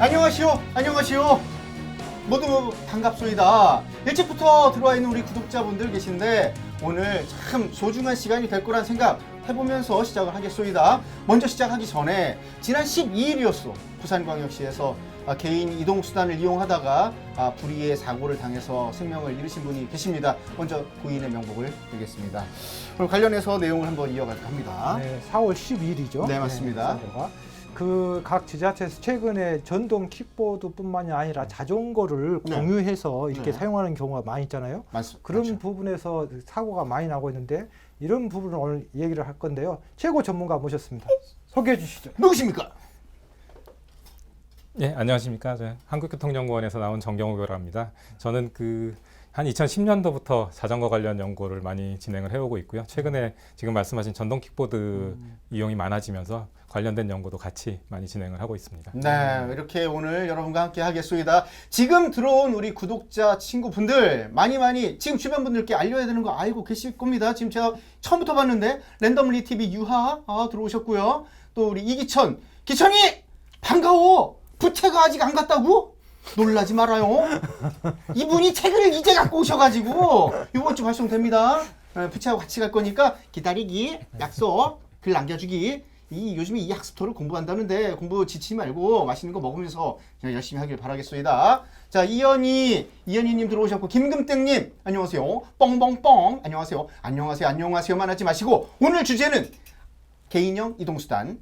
안녕하시오. 안녕하시오. 모두 반갑소이다. 일찍부터 들어와 있는 우리 구독자분들 계신데 오늘 참 소중한 시간이 될 거란 생각 해보면서 시작을 하겠소이다. 먼저 시작하기 전에 지난 12일이었어. 부산광역시에서 개인 이동수단을 이용하다가 불의의 사고를 당해서 생명을 잃으신 분이 계십니다. 먼저 고인의 명복을 빌겠습니다. 그럼 관련해서 내용을 한번 이어갈까 합니다. 네, 4월 12일이죠. 네, 맞습니다. 그 각 지자체에서 최근에 전동 킥보드뿐만이 아니라 자전거를 네. 공유해서 이렇게 네. 사용하는 경우가 많이 있잖아요. 그런 맞죠. 부분에서 사고가 많이 나고 있는데 이런 부분을 오늘 얘기를 할 건데요. 최고 전문가 모셨습니다. 소개해 주시죠. 누구십니까? 예, 안녕하십니까. 저 한국교통연구원에서 나온 정경호라고 합니다. 저는 한 2010년도부터 자전거 관련 연구를 많이 진행을 해오고 있고요. 최근에 지금 말씀하신 전동 킥보드 이용이 많아지면서 관련된 연구도 같이 많이 진행을 하고 있습니다. 네, 이렇게 오늘 여러분과 함께 하겠습니다. 지금 들어온 우리 구독자 친구분들 많이 지금 주변 분들께 알려야 되는 거 알고 계실 겁니다. 지금 제가 처음부터 봤는데 랜덤리 TV 유하 들어오셨고요. 또 우리 이기천, 기천이 반가워. 부채가 아직 안 갔다고? 놀라지 말아요. 이분이 책을 이제 갖고 오셔가지고 이번 주 발송됩니다. 부채하고 같이 갈 거니까 기다리기, 약속, 글 남겨주기. 요즘에 이 학습토를 공부한다는데 공부 지치지 말고 맛있는 거 먹으면서 열심히 하길 바라겠습니다. 자, 이현희님 들어오셨고, 김금땡님 안녕하세요. 뻥뻥뻥 안녕하세요. 안녕하세요만 하지 마시고 오늘 주제는 개인형 이동수단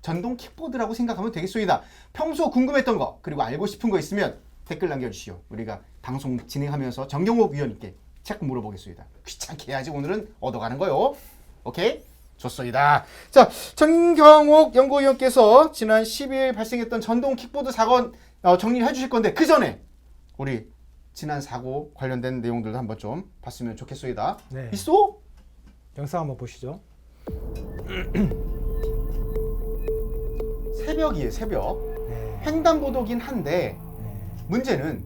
전동 킥보드라고 생각하면 되겠습니다. 평소 궁금했던 거 그리고 알고 싶은 거 있으면 댓글 남겨주시오. 우리가 방송 진행하면서 정경옥 위원님께 자꾸 물어보겠습니다. 귀찮게 해야지 오늘은 얻어가는 거요. 오케이? 좋습니다. 자, 정경옥 연구위원께서 지난 10일 발생했던 전동 킥보드 사건 정리를 해주실 건데 그 전에 우리 지난 사고 관련된 내용들도 한번 좀 봤으면 좋겠습니다. 네. 있어? 영상 한번 보시죠. 새벽이에요, 새벽. 네. 횡단보도긴 한데 네. 문제는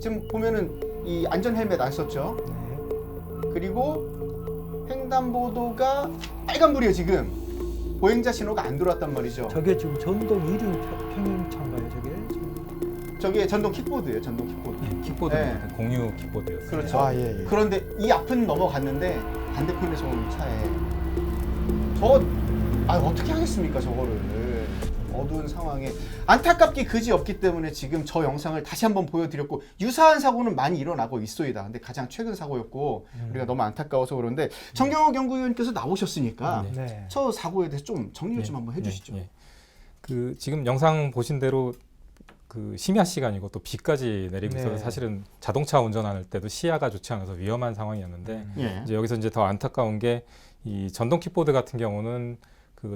지금 보면은 이 안전 헬멧 안 썼죠. 네. 그리고 횡단보도가 빨간불이에요. 지금 보행자 신호가 안 들어왔단 말이죠. 저게 지금 전동 이륜 평행차인가요? 저게 전동 킥보드예요. 전동 킥보드. 예, 킥보드, 네. 공유 킥보드였어요. 그렇죠. 예. 그런데 이 앞은 넘어갔는데 반대편에서 온 차에 어떻게 하겠습니까? 저거를 어두운 상황에 안타깝게 그지 없기 때문에 지금 저 영상을 다시 한번 보여드렸고 유사한 사고는 많이 일어나고 있소이다. 근데 가장 최근 사고였고 우리가 너무 안타까워서 그런데 정경옥 연구위원께서 나오셨으니까 네. 저 사고에 대해서 좀 정리를 좀 한번 해주시죠. 지금 영상 보신 대로 심야 시간이고 또 비까지 내리고 있어서 네. 사실은 자동차 운전할 때도 시야가 좋지 않아서 위험한 상황이었는데 예. 이제 여기서 이제 더 안타까운 게 이 전동 킥보드 같은 경우는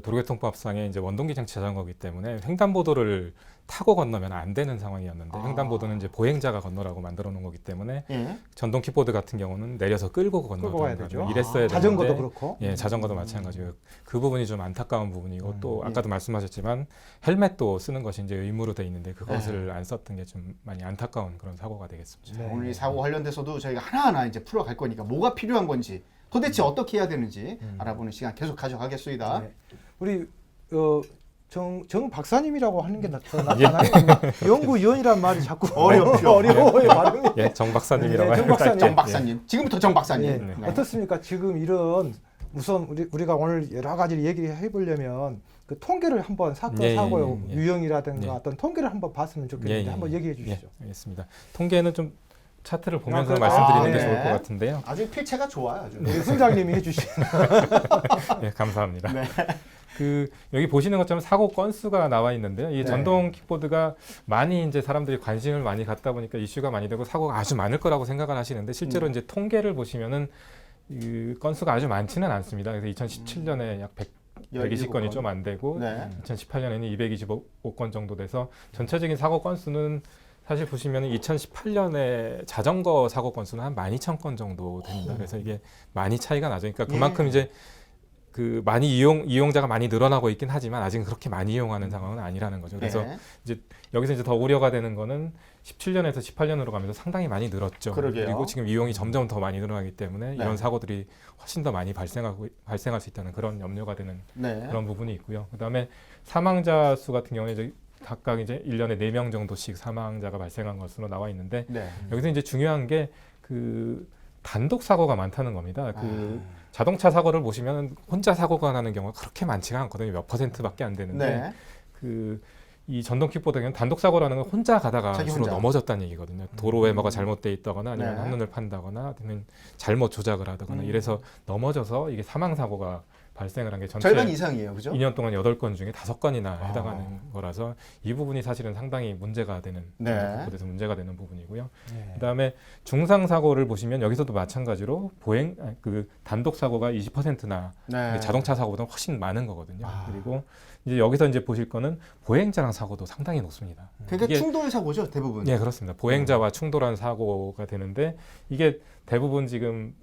도로교통법상에 이제 원동기장 자전거이기 때문에 횡단보도를 타고 건너면 안 되는 상황이었는데 횡단보도는 이제 보행자가 건너라고 만들어 놓은 거기 때문에 예. 전동 킥보드 같은 경우는 내려서 끌고 가야 되죠. 건너야 이랬어야 되는데 자전거도 그렇고. 예, 자전거도 마찬가지고요. 그 부분이 좀 안타까운 부분이고 또 예. 아까도 말씀하셨지만 헬멧도 쓰는 것이 이제 의무로 돼 있는데 그것을 안 썼던 게 좀 많이 안타까운 그런 사고가 되겠습니다. 네. 오늘 이 사고 관련돼서도 저희가 하나하나 이제 풀어갈 거니까 뭐가 필요한 건지 도대체 어떻게 해야 되는지 알아보는 시간 계속 가져가겠습니다. 네. 우리 정 박사님이라고 하는 게 낫나요? 연구위원이란 말이 자꾸 어려워요. 발음이. 예, 정 박사님이라고 네, 정 박사님. 정 박사님. 지금부터 정 박사님. 예. 네. 어떻습니까? 지금 이런 우선 우리가 오늘 여러 가지 얘기해 보려면 그 통계를 한번 사고의 유형이라든가 어떤 통계를 한번 봤으면 좋겠는데 한번 얘기해 주시죠. 알겠습니다. 통계는 좀 차트를 보면서 그- 말씀드리는 게 네. 좋을 것 같은데요. 아주 필체가 좋아요. 아주. 우리 훈장님이 해주시죠. 예, 감사합니다. 네. 여기 보시는 것처럼 사고 건수가 나와 있는데요. 이 네. 전동 킥보드가 많이 이제 사람들이 관심을 많이 갖다 보니까 이슈가 많이 되고 사고가 아주 많을 거라고 생각을 하시는데 실제로 이제 통계를 보시면은 이 건수가 아주 많지는 않습니다. 그래서 2017년에 약 120건이 좀 안 되고 네. 2018년에는 225건 정도 돼서 전체적인 사고 건수는 사실 보시면 2018년에 자전거 사고 건수는 한 12,000건 정도 됩니다. 그래서 이게 많이 차이가 나죠. 그러니까 그만큼 이제 많이 이용자가 많이 늘어나고 있긴 하지만 아직은 그렇게 많이 이용하는 상황은 아니라는 거죠. 그래서 네. 이제 여기서 이제 더 우려가 되는 거는 17년에서 18년으로 가면서 상당히 많이 늘었죠. 그러게요. 그리고 지금 이용이 점점 더 많이 늘어나기 때문에 네. 이런 사고들이 훨씬 더 많이 발생할 수 있다는 그런 염려가 되는 네. 그런 부분이 있고요. 그다음에 사망자 수 같은 경우는 이제 각각 이제 1년에 4명 정도씩 사망자가 발생한 것으로 나와 있는데 네. 여기서 이제 중요한 게 그 단독 사고가 많다는 겁니다. 그 자동차 사고를 보시면 혼자 사고가 나는 경우가 그렇게 많지가 않거든요. 몇 %밖에 안 되는데 네. 그 이 전동 킥보드는 단독 사고라는 건 혼자 가다가 자기 주로 혼자. 넘어졌다는 얘기거든요. 도로에 뭐가 잘못돼 있다거나 아니면 네. 한눈을 판다거나 아니면 잘못 조작을 하다거나 이래서 넘어져서 이게 사망 사고가 발생을 한 게 전체 절반 이상이에요, 그죠? 2년 동안 8건 중에 5건이나 해당하는 거라서 이 부분이 사실은 상당히 문제가 되는 네. 킥보드에서 문제가 되는 부분이고요. 네. 그다음에 중상 사고를 보시면 여기서도 마찬가지로 그 단독 사고가 20%나 네. 자동차 사고보다 훨씬 많은 거거든요. 아. 그리고 이제 여기서 이제 보실 거는 보행자랑 사고도 상당히 높습니다. 그러니까 이게- 충돌 사고죠, 대부분. 네, 그렇습니다. 보행자와 충돌한 사고가 되는데 이게 대부분 지금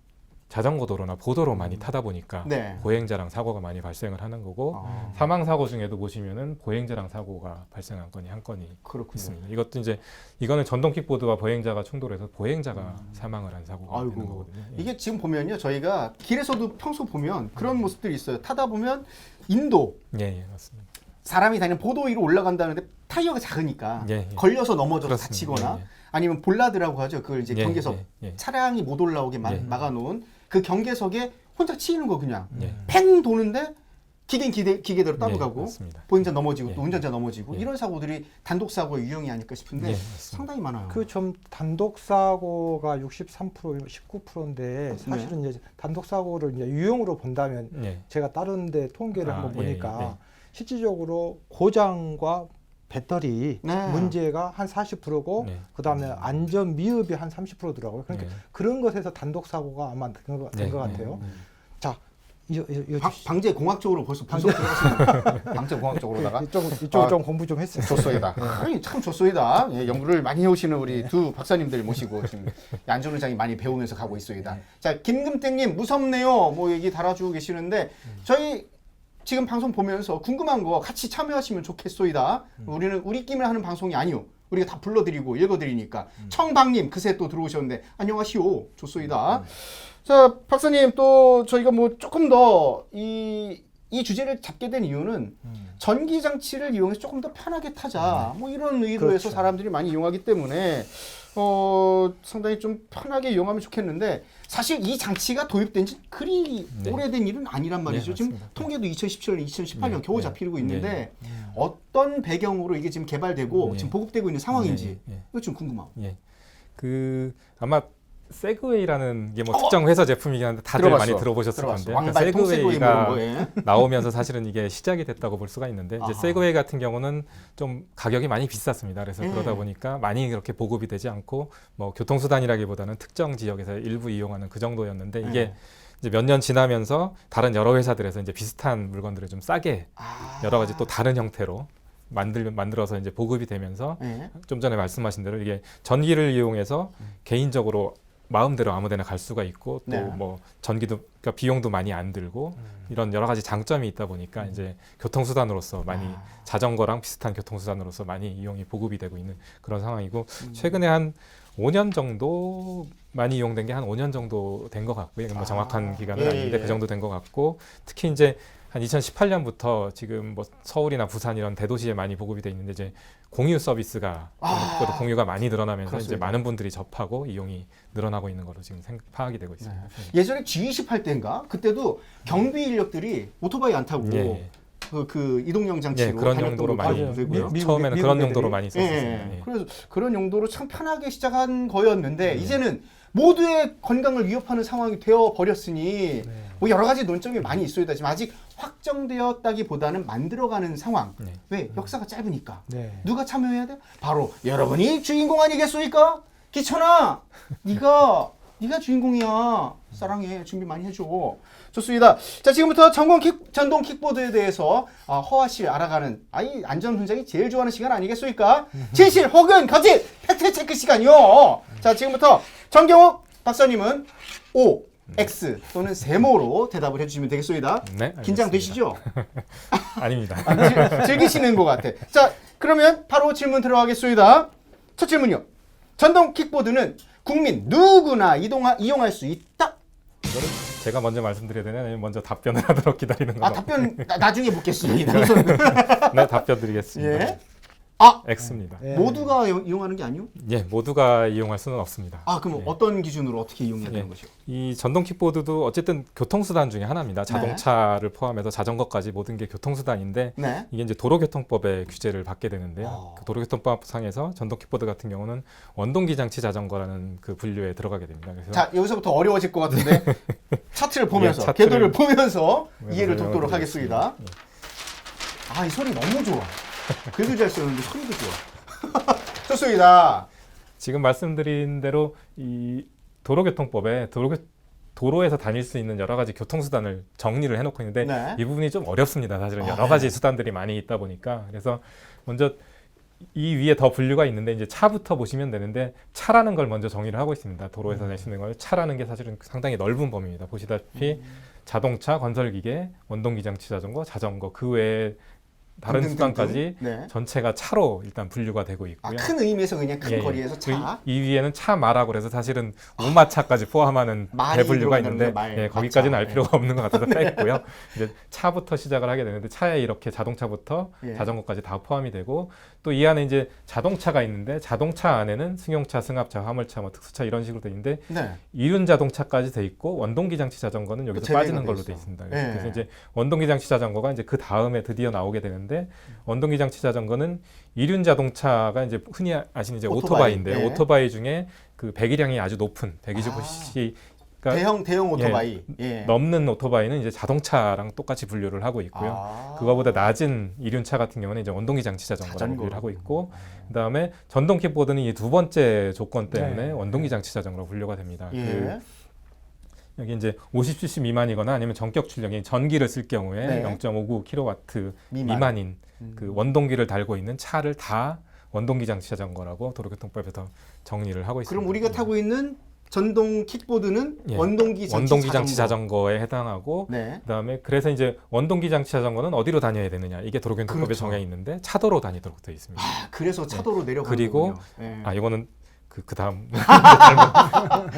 자전거 도로나 보도로 많이 타다 보니까 네. 보행자랑 사고가 많이 발생을 하는 거고 아, 사망 사고 중에도 보시면은 보행자랑 사고가 발생한 건이 한 건이 그렇군요. 있습니다. 이것도 이제 이거는 전동 킥보드와 보행자가 충돌해서 보행자가 사망을 한 사고가 아이고. 되는 거거든요. 예. 이게 지금 보면요, 저희가 길에서도 평소 보면 그런 모습들이 있어요. 타다 보면 인도 예, 맞습니다. 사람이 다니는 보도 위로 올라간다는데 타이어가 작으니까 예, 예. 걸려서 넘어져서 그렇습니다. 다치거나 예, 예. 아니면 볼라드라고 하죠. 그걸 이제 예, 경계석 예, 예. 차량이 못 올라오게 예. 막아놓은 그 경계석에 혼자 치이는 거 그냥 예. 팽 도는데 기계대로 예, 따라가고 맞습니다. 보행자 넘어지고 예. 또 운전자 넘어지고 예. 이런 사고들이 단독 사고의 유형이 아닐까 싶은데 예, 맞습니다. 상당히 많아요. 그 좀 단독 사고가 63%, 19%인데 사실은 이제 단독 사고를 이제 유형으로 본다면 예. 제가 다른데 통계를 아, 한번 예, 보니까 예. 실질적으로 고장과 배터리 네. 문제가 한 40%고 네. 그다음에 안전 미흡이 한 30%더라고요. 그러니까 네. 그런 것에서 단독 사고가 아마 된 것 네, 같아요. 네, 자, 방제 공학적으로 벌써 분석 들어가시는 방제 공학적으로다가 이쪽으로 좀 공부 좀 했어요. 좋소이다. 아니, 참 좋소이다. 예, 연구를 많이 해오시는 우리 두 박사님들 모시고 지금 안전 의장이 많이 배우면서 가고 있소이다. 자, 김금택님 무섭네요. 뭐 얘기 달아주고 계시는데 저희 지금 방송 보면서 궁금한 거 같이 참여하시면 좋겠소이다. 우리는 우리끼리 하는 방송이 아니요. 우리가 다 불러드리고 읽어드리니까. 청방님 그새 또 들어오셨는데 안녕하시오. 좋소이다. 자, 박사님 또 저희가 뭐 조금 더 이 주제를 잡게 된 이유는 전기 장치를 이용해서 조금 더 편하게 타자. 뭐 이런 의도에서 그렇죠. 사람들이 많이 이용하기 때문에 상당히 좀 편하게 이용하면 좋겠는데 사실 이 장치가 도입된 지 그리 네. 오래된 일은 아니란 말이죠. 네, 지금 맞습니다. 통계도 2017년, 2018년 네, 겨우 네. 잡히고 네. 있는데 어떤 배경으로 이게 지금 개발되고 네. 지금 보급되고 있는 상황인지 예, 예. 이거 좀 궁금하고. 예. 그 아마 세그웨이라는 게 뭐 특정 회사 제품이긴 한데 다들 들어봤어. 많이 들어보셨을 들어봤어. 건데 왕발 통세고에 세그웨이가 뭐 이런 거에. 나오면서 사실은 이게 시작이 됐다고 볼 수가 있는데 이제 아하. 세그웨이 같은 경우는 좀 가격이 많이 비쌌습니다. 그래서 예. 그러다 보니까 많이 그렇게 보급이 되지 않고 뭐 교통수단이라기보다는 특정 지역에서 일부 이용하는 그 정도였는데 이게 예. 이제 몇 년 지나면서 다른 여러 회사들에서 이제 비슷한 물건들을 좀 싸게 여러 가지 또 다른 형태로 만들어서 이제 보급이 되면서 예. 좀 전에 말씀하신 대로 이게 전기를 이용해서 개인적으로 마음대로 아무데나 갈 수가 있고 또 네. 뭐 전기도 그러니까 비용도 많이 안 들고 이런 여러 가지 장점이 있다 보니까 이제 교통수단으로서 많이 자전거랑 비슷한 교통수단으로서 많이 이용이 보급이 되고 있는 그런 상황이고 최근에 한 5년 정도 많이 이용된 게 한 5년 정도 된 것 같고요. 뭐 정확한 기간은 예, 아닌데 예. 그 정도 된 것 같고 특히 이제 한 2018년부터 지금 뭐 서울이나 부산 이런 대도시에 많이 보급이 돼 있는데 이제 공유 서비스가 그것도 공유가 많이 늘어나면서 이제 그렇습니다. 많은 분들이 접하고 이용이 늘어나고 있는 걸로 지금 파악이 되고 있습니다. 예전에 G20 할 때인가 그때도 경비 인력들이 오토바이 안 타고 예. 그 이동용 장치로 예, 그런 다녔던 용도로 것도 많이 맞아요. 되고요. 처음에는 미국 그런 애들이? 용도로 많이 예, 썼었습니다. 예. 그래서 그런 용도로 참 편하게 시작한 거였는데 이제는 모두의 건강을 위협하는 상황이 되어 버렸으니 뭐 여러 가지 논점이 많이 있어야 되지만 아직 확정되었다기보다는 만들어가는 상황. 네. 왜? 역사가 짧으니까. 네. 누가 참여해야 돼? 바로 여러분이 주인공 아니겠소니까? 기천아, 네가 주인공이야. 사랑해. 준비 많이 해줘. 좋습니다. 자, 지금부터 전동 킥보드에 대해서 허와 씨 알아가는 이 안전 훈장이 제일 좋아하는 시간 아니겠소니까? 진실 혹은 거짓 팩트 체크 시간이요. 자, 지금부터 정경욱 박사님은 O, X 또는 세모로 대답을 해주시면 되겠소이다. 네, 알겠습니다. 긴장되시죠? 아닙니다. 즐기시는 것 같아. 자, 그러면 바로 질문 들어가겠습니다. 첫 질문이요. 전동 킥보드는 국민 누구나 이용할 수 있다. 이거를 제가 먼저 말씀드려야 되나요? 아니면 먼저 답변을 하도록 기다리는 건가요? 답변 나중에 묻겠습니다. 네, 답변 드리겠습니다. 예. 아! X입니다. 예. 모두가 이용하는 게 아니요? 예, 모두가 이용할 수는 없습니다. 아, 그럼 예. 어떤 기준으로 어떻게 이용해야 되는 예. 것이요? 이 전동 킥보드도 어쨌든 교통수단 중에 하나입니다. 자동차를 포함해서 자전거까지 모든 게 교통수단인데 네. 이게 이제 도로교통법의 규제를 받게 되는데요. 아. 그 도로교통법상에서 전동 킥보드 같은 경우는 원동기장치 자전거라는 그 분류에 들어가게 됩니다. 그래서 자, 여기서부터 어려워질 것 같은데 차트를 보면서 예, 차트를 궤도를 보면서 보면서 이해를 돕도록 설명을 하겠습니다. 드리겠습니다. 아, 이 소리 너무 좋아. 궤도 잘 쓰는데 소리도 좋아. 좋습니다. 지금 말씀드린 대로 이 도로교통법에 도로에서 다닐 수 있는 여러 가지 교통수단을 정리를 해놓고 있는데 네. 이 부분이 좀 어렵습니다. 사실은 아, 여러 가지 수단들이 많이 있다 보니까 그래서 먼저 이 위에 더 분류가 있는데 이제 차부터 보시면 되는데 차라는 걸 먼저 정의를 하고 있습니다. 도로에서 다닐 수 있는 걸 차라는 게 사실은 상당히 넓은 범위입니다. 보시다시피 자동차, 건설기계, 원동기장치 자전거, 자전거 그 외에 다른 등등등등. 수단까지 네. 전체가 차로 일단 분류가 되고 아, 있고요. 큰 의미에서 그냥 큰 예, 예. 거리에서 차. 이 위에는 차마라고 그래서 사실은 우마차까지 포함하는 말이 대분류가 들어가는 있는데 말, 예, 거기까지는 알 마차. 필요가 없는 것 같아서 뺐고요. 이제 차부터 시작을 하게 되는데 차에 이렇게 자동차부터 예. 자전거까지 다 포함이 되고 또 이 안에 이제 자동차가 있는데 자동차 안에는 승용차, 승합차, 화물차, 뭐 특수차 이런 식으로 돼 있는데 네. 이륜 자동차까지 돼 있고 원동기 장치 자전거는 여기서 제외가 빠지는 돼 걸로 있어. 돼 있습니다. 예. 그래서 이제 원동기 장치 자전거가 이제 그 다음에 드디어 나오게 되는데 원동기 장치 자전거는 이륜 자동차가 이제 흔히 아시는 이제 오토바이. 오토바이인데요. 예. 오토바이 중에 그 배기량이 아주 높은 125cc 대형 오토바이. 예. 넘는 오토바이는 이제 자동차랑 똑같이 분류를 하고 있고요. 아. 그거보다 낮은 이륜차 같은 경우는 이제 원동기 장치 자전거라고 자전거. 분류를 하고 있고 그다음에 전동 킥보드는 이 두 번째 조건 때문에 네. 원동기 장치 자전거로 분류가 됩니다. 예. 여기 이제 50cc 미만이거나 아니면 전격 출력이 전기를 쓸 경우에 네. 0.59kW 미만. 미만인 그 원동기를 달고 있는 차를 다 원동기 장치 자전거라고 도로교통법에서 정리를 하고 있습니다. 그럼 우리가 타고 있는 전동 킥보드는 예. 원동기 장치 자전거에 해당하고 네. 그다음에 그래서 이제 원동기 장치 자전거는 어디로 다녀야 되느냐 이게 도로교통법에 그렇죠. 정해 있는데 차도로 다니도록 되어 있습니다. 아, 그래서 차도로 내려가는 그리고 거군요. 예. 아 이거는 그 다음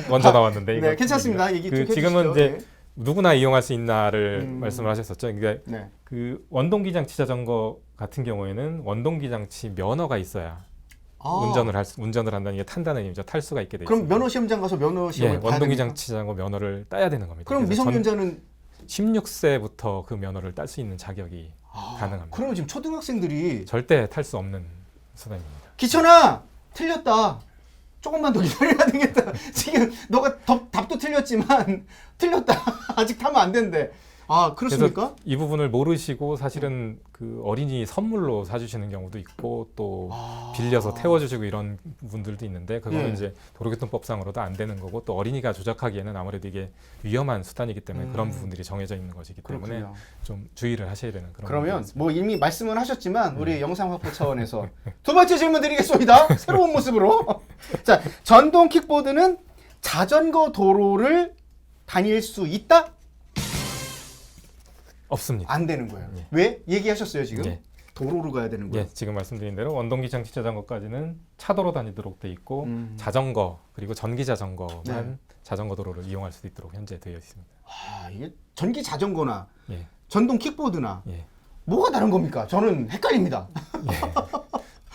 먼저 나왔는데 이거 네, 괜찮습니다. 얘기 좀 지금은 해주시죠. 이제 누구나 이용할 수 있나를 음. 말씀을 하셨었죠. 그러니까 네. 그 원동기 장치 자전거 같은 경우에는 원동기 장치 면허가 있어야 아, 운전을 한다는 게 탄다는 의미죠. 탈 수가 있게 돼 그럼 있습니다. 면허 시험장 가서 면허 시험을 예, 봐야 원동기 됩니까? 장치 자전거 면허를 따야 되는 겁니다. 그럼 그래서 미성년자는 16세부터 그 면허를 딸 수 있는 자격이 가능합니다. 그러면 지금 초등학생들이 절대 탈 수 없는 수단입니다. 기천아 틀렸다. 조금만 더 기다려야 되겠다. 지금 너가 답도 틀렸지만 틀렸다. 아직 타면 안 된대. 아, 그렇습니까? 그래서 이 부분을 모르시고 사실은 그 어린이 선물로 사주시는 경우도 있고 또 빌려서 태워주시고 이런 분들도 있는데 그거는 예. 이제 도로교통법상으로도 안 되는 거고 또 어린이가 조작하기에는 아무래도 이게 위험한 수단이기 때문에 그런 부분들이 정해져 있는 것이기 때문에 그렇군요. 좀 주의를 하셔야 되는 그런 그러면 부분이 뭐 이미 말씀은 하셨지만 우리 영상 확보 차원에서 두 번째 질문 드리겠습니다. 새로운 모습으로. 자, 전동 킥보드는 자전거 도로를 다닐 수 있다? 없습니다. 안 되는 거예요. 예. 왜? 얘기하셨어요, 지금? 예. 도로로 가야 되는 거예요. 예, 지금 말씀드린 대로 원동기 장치 자전거까지는 차도로 다니도록 돼 있고 음. 자전거 그리고 전기 자전거만 네. 자전거 도로를 이용할 수 있도록 현재 되어 있습니다. 아, 이게 전기 자전거나 예. 전동 킥보드나 예. 뭐가 다른 겁니까? 저는 헷갈립니다.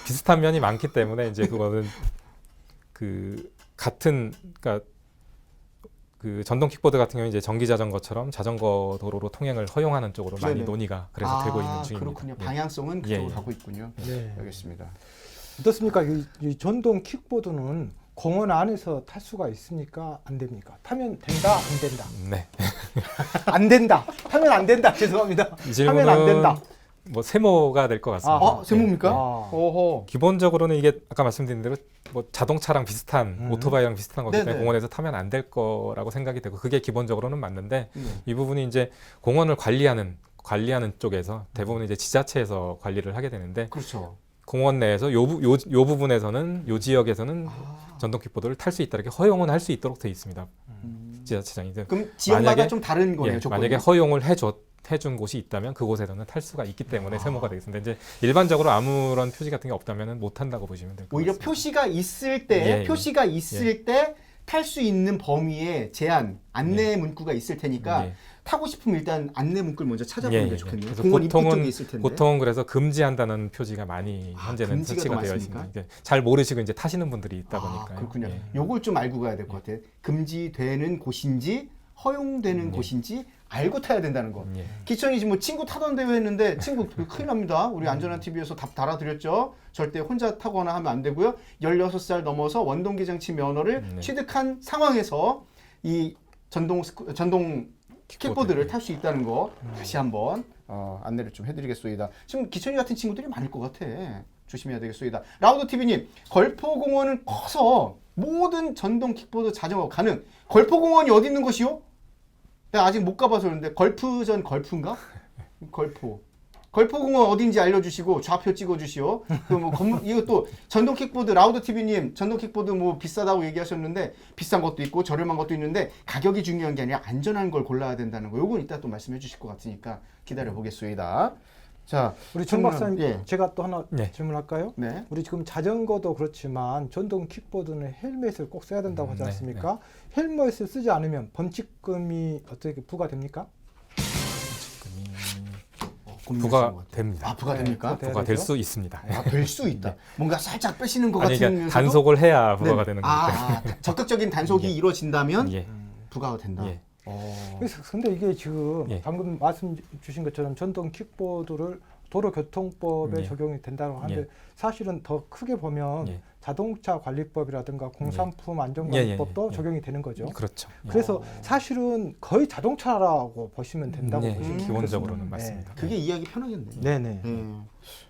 비슷한 면이 많기 때문에 이제 그거는 그 같은 그러니까 그 전동 킥보드 같은 경우는 이제 전기 자전거처럼 자전거 도로로 통행을 허용하는 쪽으로 많이 네네. 논의가 그래서 되고 있는 중입니다. 그렇군요. 예. 방향성은 그쪽으로 예, 예. 가고 있군요. 네. 알겠습니다. 어떻습니까? 이 전동 킥보드는 공원 안에서 탈 수가 있습니까? 안 됩니까? 타면 된다, 안 된다. 네. 안 된다. 타면 안 된다. 죄송합니다. 이 타면 안 된다. 질문은 뭐 세모가 될 것 같습니다. 아, 세모입니까? 아. 오호. 기본적으로는 이게 아까 말씀드린 대로 뭐 자동차랑 비슷한 오토바이랑 비슷한 거기 때문에 네네. 공원에서 타면 안 될 거라고 생각이 되고 그게 기본적으로는 맞는데 네. 이 부분이 이제 공원을 관리하는 쪽에서 대부분 이제 지자체에서 관리를 하게 되는데 그렇죠. 공원 내에서 요 부분에서는 요 지역에서는 전동 킥보드를 탈 수 있다 이렇게 허용은 할 수 있도록 돼 있습니다. 지자체장이 그럼 지역마다 만약에- 좀 다른 거네요. 예, 조건이. 만약에 허용을 해준 곳이 있다면 그곳에서는 탈 수가 있기 때문에 세모가 되겠습니다. 이제 일반적으로 아무런 표시 같은 게 없다면 못 한다고 보시면 될 것 오히려 같습니다. 표시가 있을 때 예, 예. 표시가 있을 때 탈 수 있는 범위의 제한, 안내 문구가 있을 테니까 예. 타고 싶으면 일단 안내 문구를 먼저 찾아보는 게 예, 예. 좋겠네요. 그래서 공원 입구 쪽에 있을 텐데. 보통은 그래서 금지한다는 표지가 많이 아, 현재는 금지가 설치가 더 되어 많습니까? 있습니다. 이제 잘 모르시고 이제 타시는 분들이 있다 보니까. 그렇군요. 예. 요걸 좀 알고 가야 될 것 같아요. 금지되는 곳인지 허용되는 곳인지 알고 타야 된다는 거. 예. 기천이 지금 뭐 친구 타던 대회 했는데 친구 큰일 납니다. 우리 안전한 TV에서 답 달아드렸죠. 절대 혼자 타거나 하면 안 되고요. 16살 넘어서 원동기장치 면허를 네. 취득한 상황에서 이 전동 킥보드를 탈 수 있다는 거 다시 한번 안내를 좀 해드리겠습니다. 지금 기천이 같은 친구들이 많을 것 같아. 조심해야 되겠습니다. 라우드 TV님, 걸포공원은 커서 모든 전동 킥보드 자전거 가능. 걸포공원이 어디 있는 곳이요? 내가 아직 못 가봐서 그런데 걸프전 걸프인가? 걸포공원 어딘지 알려주시고 좌표 찍어주시오. 그뭐 이거 또 전동 킥보드 라우드 TV님 전동 킥보드 뭐 비싸다고 얘기하셨는데 비싼 것도 있고 저렴한 것도 있는데 가격이 중요한 게 아니라 안전한 걸 골라야 된다는 거. 요건 이따 또 말씀해주실 것 같으니까 기다려 보겠습니다. 자, 우리 정 박사님, 예. 제가 또 하나 네. 질문할까요? 네. 우리 지금 자전거도 그렇지만 전동 킥보드는 헬멧을 꼭 써야 된다고 하지 네, 않습니까? 헬멧을 쓰지 않으면 범칙금이 어떻게 부과됩니까? 부과됩니다. 부과됩니까? 네, 부과될 되죠? 수 있습니다. 될 수 있다. 뭔가 살짝 빼시는 것 아니, 같은 그러니까 단속을 해야 부과가 되는 거니까. 거니까. 적극적인 단속이 예. 이루어진다면 예. 부과가 된다. 예. 그래서 근데 이게 지금 예. 방금 말씀 주신 것처럼 전동 킥보드를 도로교통법에 예. 적용이 된다고 하는데 예. 사실은 더 크게 보면 예. 자동차 관리법이라든가 공산품 안전관리법도 예, 예, 예. 적용이 되는 거죠. 그렇죠. 그래서 사실은 거의 자동차라고 보시면 된다고 예, 보시면 기본적으로는 되겠습니다. 맞습니다. 그게 이해하기 편하겠네. 네네.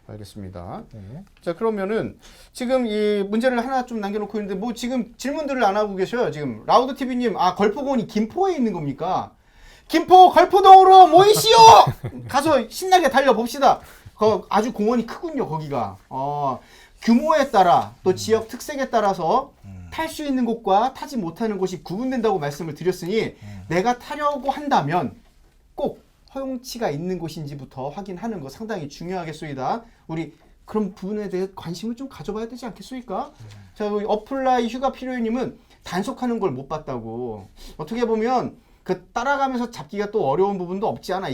알겠습니다. 네. 자, 그러면은 지금 이 문제를 하나 좀 남겨놓고 있는데 뭐 지금 질문들을 안 하고 계셔요. 지금 라우드 TV님, 걸포공원이 김포에 있는 겁니까? 김포 걸포동으로 모이시오! 가서 신나게 달려봅시다. 아주 공원이 크군요, 거기가. 규모에 따라 또 지역 특색에 따라서 탈 수 있는 곳과 타지 못하는 곳이 구분된다고 말씀을 드렸으니 내가 타려고 한다면 꼭 허용치가 있는 곳인지부터 확인하는 거 상당히 중요하겠소이다. 우리 그런 부분에 대해 관심을 좀 가져봐야 되지 않겠소이까? 자, 우리 어플라이 휴가 필요해님은 단속하는 걸 못 봤다고. 어떻게 보면 그 따라가면서 잡기가 또 어려운 부분도 없지 않아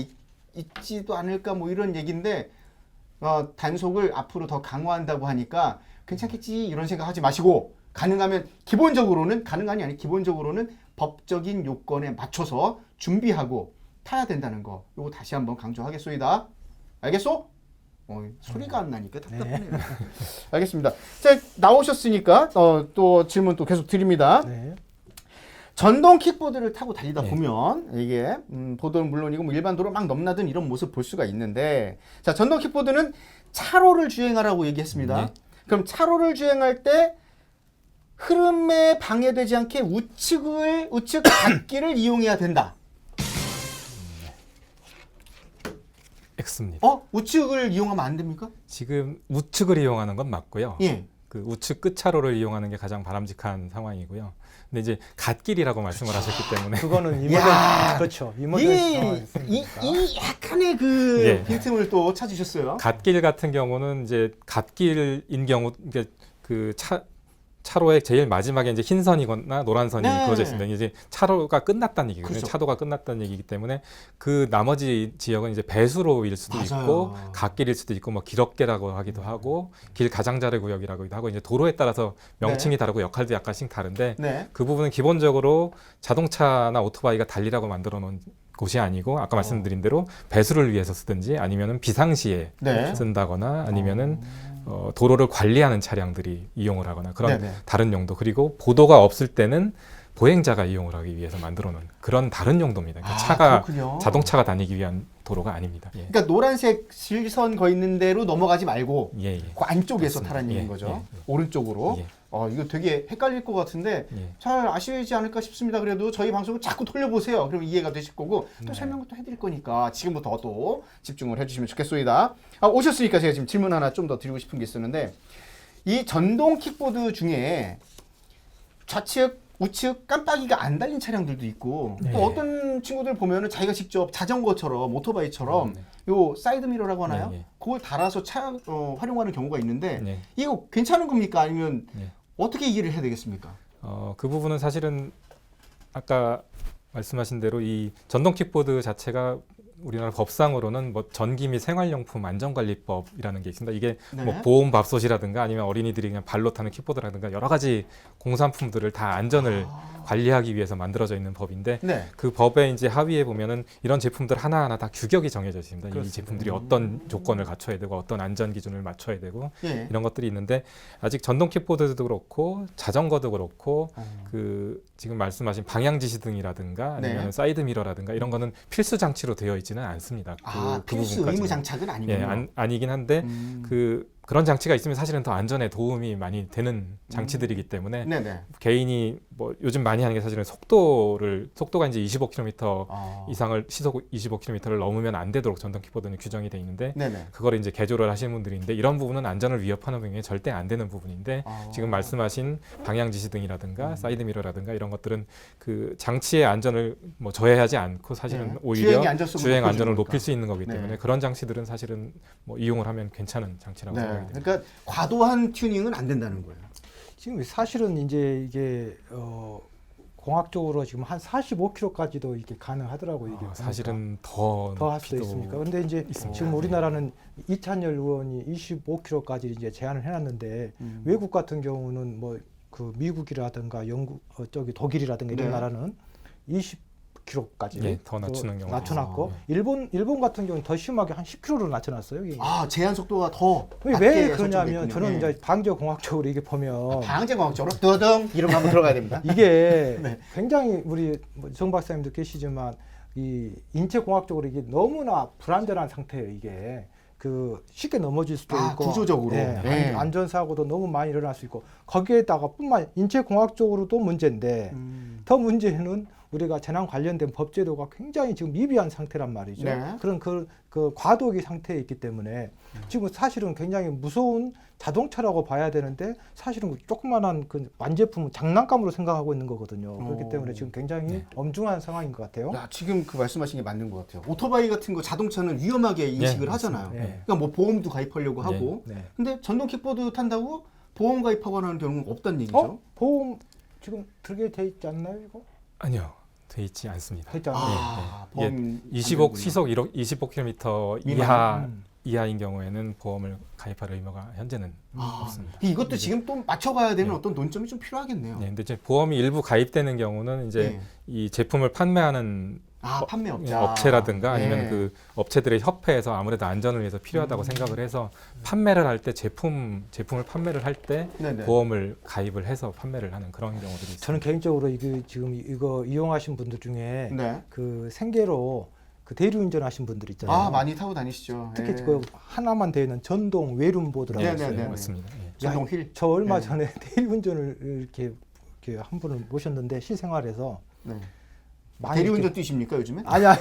있지도 않을까 뭐 이런 얘기인데 단속을 앞으로 더 강화한다고 하니까 괜찮겠지 이런 생각하지 마시고 가능하면 기본적으로는 법적인 요건에 맞춰서 준비하고 타야 된다는 거 요거 다시 한번 강조하겠소이다. 알겠소? 소리가 안 나니까 답답하네요. 알겠습니다. 자, 나오셨으니까 또 질문 또 계속 드립니다. 네. 전동 킥보드를 타고 달리다 네. 보면 이게 보도는 물론이고 뭐 일반 도로 막 넘나든 이런 모습 볼 수가 있는데 자, 전동 킥보드는 차로를 주행하라고 얘기했습니다. 네. 그럼 차로를 주행할 때 흐름에 방해되지 않게 우측 갓길을 이용해야 된다. X입니다. 우측을 이용하면 안 됩니까? 지금 우측을 이용하는 건 맞고요. 예. 그 우측 끝차로를 이용하는 게 가장 바람직한 상황이고요. 근데 이제 갓길이라고 말씀을 하셨기 때문에 그거는 이 야, 모델 그렇죠. 이 모델 이 약간의 그 예. 빈틈을 또 찾으셨어요. 갓길 같은 경우는 이제 갓길인 경우 이게 그 차로의 제일 마지막에 이제 흰 선이거나 노란 선이 네. 그어져 있습니다. 이제 차로가 끝났다는 얘기거든요. 그렇죠. 차도가 끝났다는 얘기이기 때문에 그 나머지 지역은 이제 배수로일 수도 맞아요. 있고 갓길일 수도 있고 뭐 기럽계라고 하기도 하고 길 가장자리 구역이라고도 하고 이제 도로에 따라서 명칭이 다르고 역할도 약간씩 다른데 네. 그 부분은 기본적으로 자동차나 오토바이가 달리라고 만들어 놓은 곳이 아니고 아까 말씀드린 대로 배수를 위해서 쓰든지 아니면은 비상시에 네. 쓴다거나 아니면은 도로를 관리하는 차량들이 이용을 하거나 그런 네네. 다른 용도 그리고 보도가 없을 때는 보행자가 이용을 하기 위해서 만들어 놓은 그런 다른 용도입니다. 그러니까 차가 그렇군요. 자동차가 다니기 위한 도로가 아닙니다. 예. 그러니까 노란색 실선 거 있는 대로 넘어가지 말고 예, 예. 그 안쪽에서 맞습니다. 타라는 예, 얘기인 거죠. 예, 오른쪽으로. 예. 이거 되게 헷갈릴 것 같은데 예. 잘 아시지 않을까 싶습니다. 그래도 저희 방송을 자꾸 돌려보세요. 그럼 이해가 되실 거고 또 설명을 또 해드릴 거니까 지금부터 또 집중을 해주시면 좋겠소이다. 오셨으니까 제가 지금 질문 하나 좀 더 드리고 싶은 게 있었는데 이 전동 킥보드 중에 좌측 우측 깜빡이가 안 달린 차량들도 있고 네. 또 어떤 친구들 보면은 자기가 직접 자전거처럼 오토바이처럼 요 사이드 미러라고 하나요? 네, 네. 그걸 달아서 활용하는 경우가 있는데 네. 이거 괜찮은 겁니까? 아니면 네. 어떻게 이해를 해야 되겠습니까? 그 부분은 사실은 아까 말씀하신 대로 이 전동 킥보드 자체가 우리나라 법상으로는 뭐 전기 및 생활용품 안전관리법이라는 게 있습니다. 이게 네. 뭐 보온밥솥이라든가 아니면 어린이들이 그냥 발로 타는 킥보드라든가 여러 가지 공산품들을 다 안전을 관리하기 위해서 만들어져 있는 법인데 네. 그 법의 이제 하위에 보면은 이런 제품들 하나하나 다 규격이 정해져 있습니다. 이 그렇습니다. 제품들이 어떤 조건을 갖춰야 되고 어떤 안전 기준을 맞춰야 되고 예. 이런 것들이 있는데 아직 전동 킥보드도 그렇고 자전거도 그렇고 그 지금 말씀하신 방향 지시 등이라든가 아니면 네. 사이드 미러라든가 이런 거는 필수 장치로 되어 있지는 않습니다. 그 필수 부분까지는. 의무 장착은 아니군요. 예, 아니긴 한데 그런 장치가 있으면 사실은 더 안전에 도움이 많이 되는 장치들이기 때문에 네네. 개인이 뭐 요즘 많이 하는 게 사실은 속도가 이제 25km 아. 이상을 시속 25km를 넘으면 안 되도록 전동 킥보드는 규정이 돼 있는데 네네. 그거를 이제 개조를 하시는 분들이 있는데 이런 부분은 안전을 위협하는 경우에 절대 안 되는 부분인데 지금 말씀하신 방향 지시 등이라든가 사이드 미러라든가 이런 것들은 그 장치의 안전을 뭐 저해하지 않고 사실은 네. 오히려 주행 안전을 거니까. 높일 수 있는 거기 네. 때문에 그런 장치들은 사실은 뭐 이용을 하면 괜찮은 장치라고 네. 생각이 됩니다. 그러니까 과도한 튜닝은 안 된다는 거예요. 지금 사실은 이제 이게 공학적으로 지금 한 45km까지도 이게 가능하더라고요. 이게 사실은 더 할 수도 있습니까? 근데 이제 있습니다. 지금 우리나라는 이찬열 의원이 25km까지 이제 제한을 해놨는데 외국 같은 경우는 뭐 그 미국이라든가 영국 저기 독일이라든가 이런 네. 나라는 20km까지 예, 더 낮추는 경우가 낮춰놨고 일본 같은 경우는 더 심하게 한 10km로 낮춰놨어요. 이게. 제한 속도가 더 왜 낮게 그러냐면 설정됐군요. 저는 예. 이제 방재공학적으로 이게 보면 방재공학적으로 더덩 이러면 한번 들어가야 됩니다. 이게 네. 굉장히 우리 정 박사님도 계시지만 이 인체 공학적으로 이게 너무나 불안전한 상태예요. 이게 그 쉽게 넘어질 수도 있고 구조적으로. 예, 네. 안전사고도 너무 많이 일어날 수 있고 거기에다가 뿐만 인체 공학적으로도 문제인데 더 문제는 우리가 재난 관련된 법제도가 굉장히 지금 미비한 상태란 말이죠. 네. 그런 그 과도기 상태에 있기 때문에 지금 사실은 굉장히 무서운 자동차라고 봐야 되는데 사실은 조그만한 그 완제품은 장난감으로 생각하고 있는 거거든요. 그렇기 때문에 지금 굉장히 엄중한 상황인 것 같아요. 야, 지금 그 말씀하신 게 맞는 것 같아요. 오토바이 같은 거 자동차는 위험하게 인식을 하잖아요. 네. 그러니까 뭐 보험도 가입하려고 하고. 네. 근데 전동 킥보드 탄다고 보험 가입하고 하는 경우는 없다는 얘기죠. 보험 지금 들게 돼 있지 않나요, 이거? 아니요. 돼 있지 않습니다. 돼 있지 않나요? 보험 25 시속 25km 미만. 이하인 경우에는 보험을 가입할 의무가 현재는 아, 없습니다. 이것도 지금 또 맞춰가야 되는 어떤 논점이 좀 필요하겠네요. 네, 근데 이제 보험이 일부 가입되는 경우는 이제 네. 이 제품을 판매하는 판매업자. 업체라든가 아니면 네. 그 업체들의 협회에서 아무래도 안전을 위해서 필요하다고 생각을 해서 판매를 할 때 제품을 판매를 할 때 네네. 보험을 가입을 해서 판매를 하는 그런 경우들이 있습니다. 저는 개인적으로 지금 이거 이용하신 분들 중에 네. 그 생계로 그 대리운전 하신 분들 있잖아요. 많이 타고 다니시죠. 특히 예. 그 하나만 되어 있는 전동 외륜보드라고 네, 있어요. 네, 네. 맞습니다. 예. 전동 휠. 저 얼마 네. 전에 대리운전을 이렇게 한 분을 모셨는데 실생활에서 네. 많이 대리운전 이렇게- 뛰십니까 요즘에? 아니야.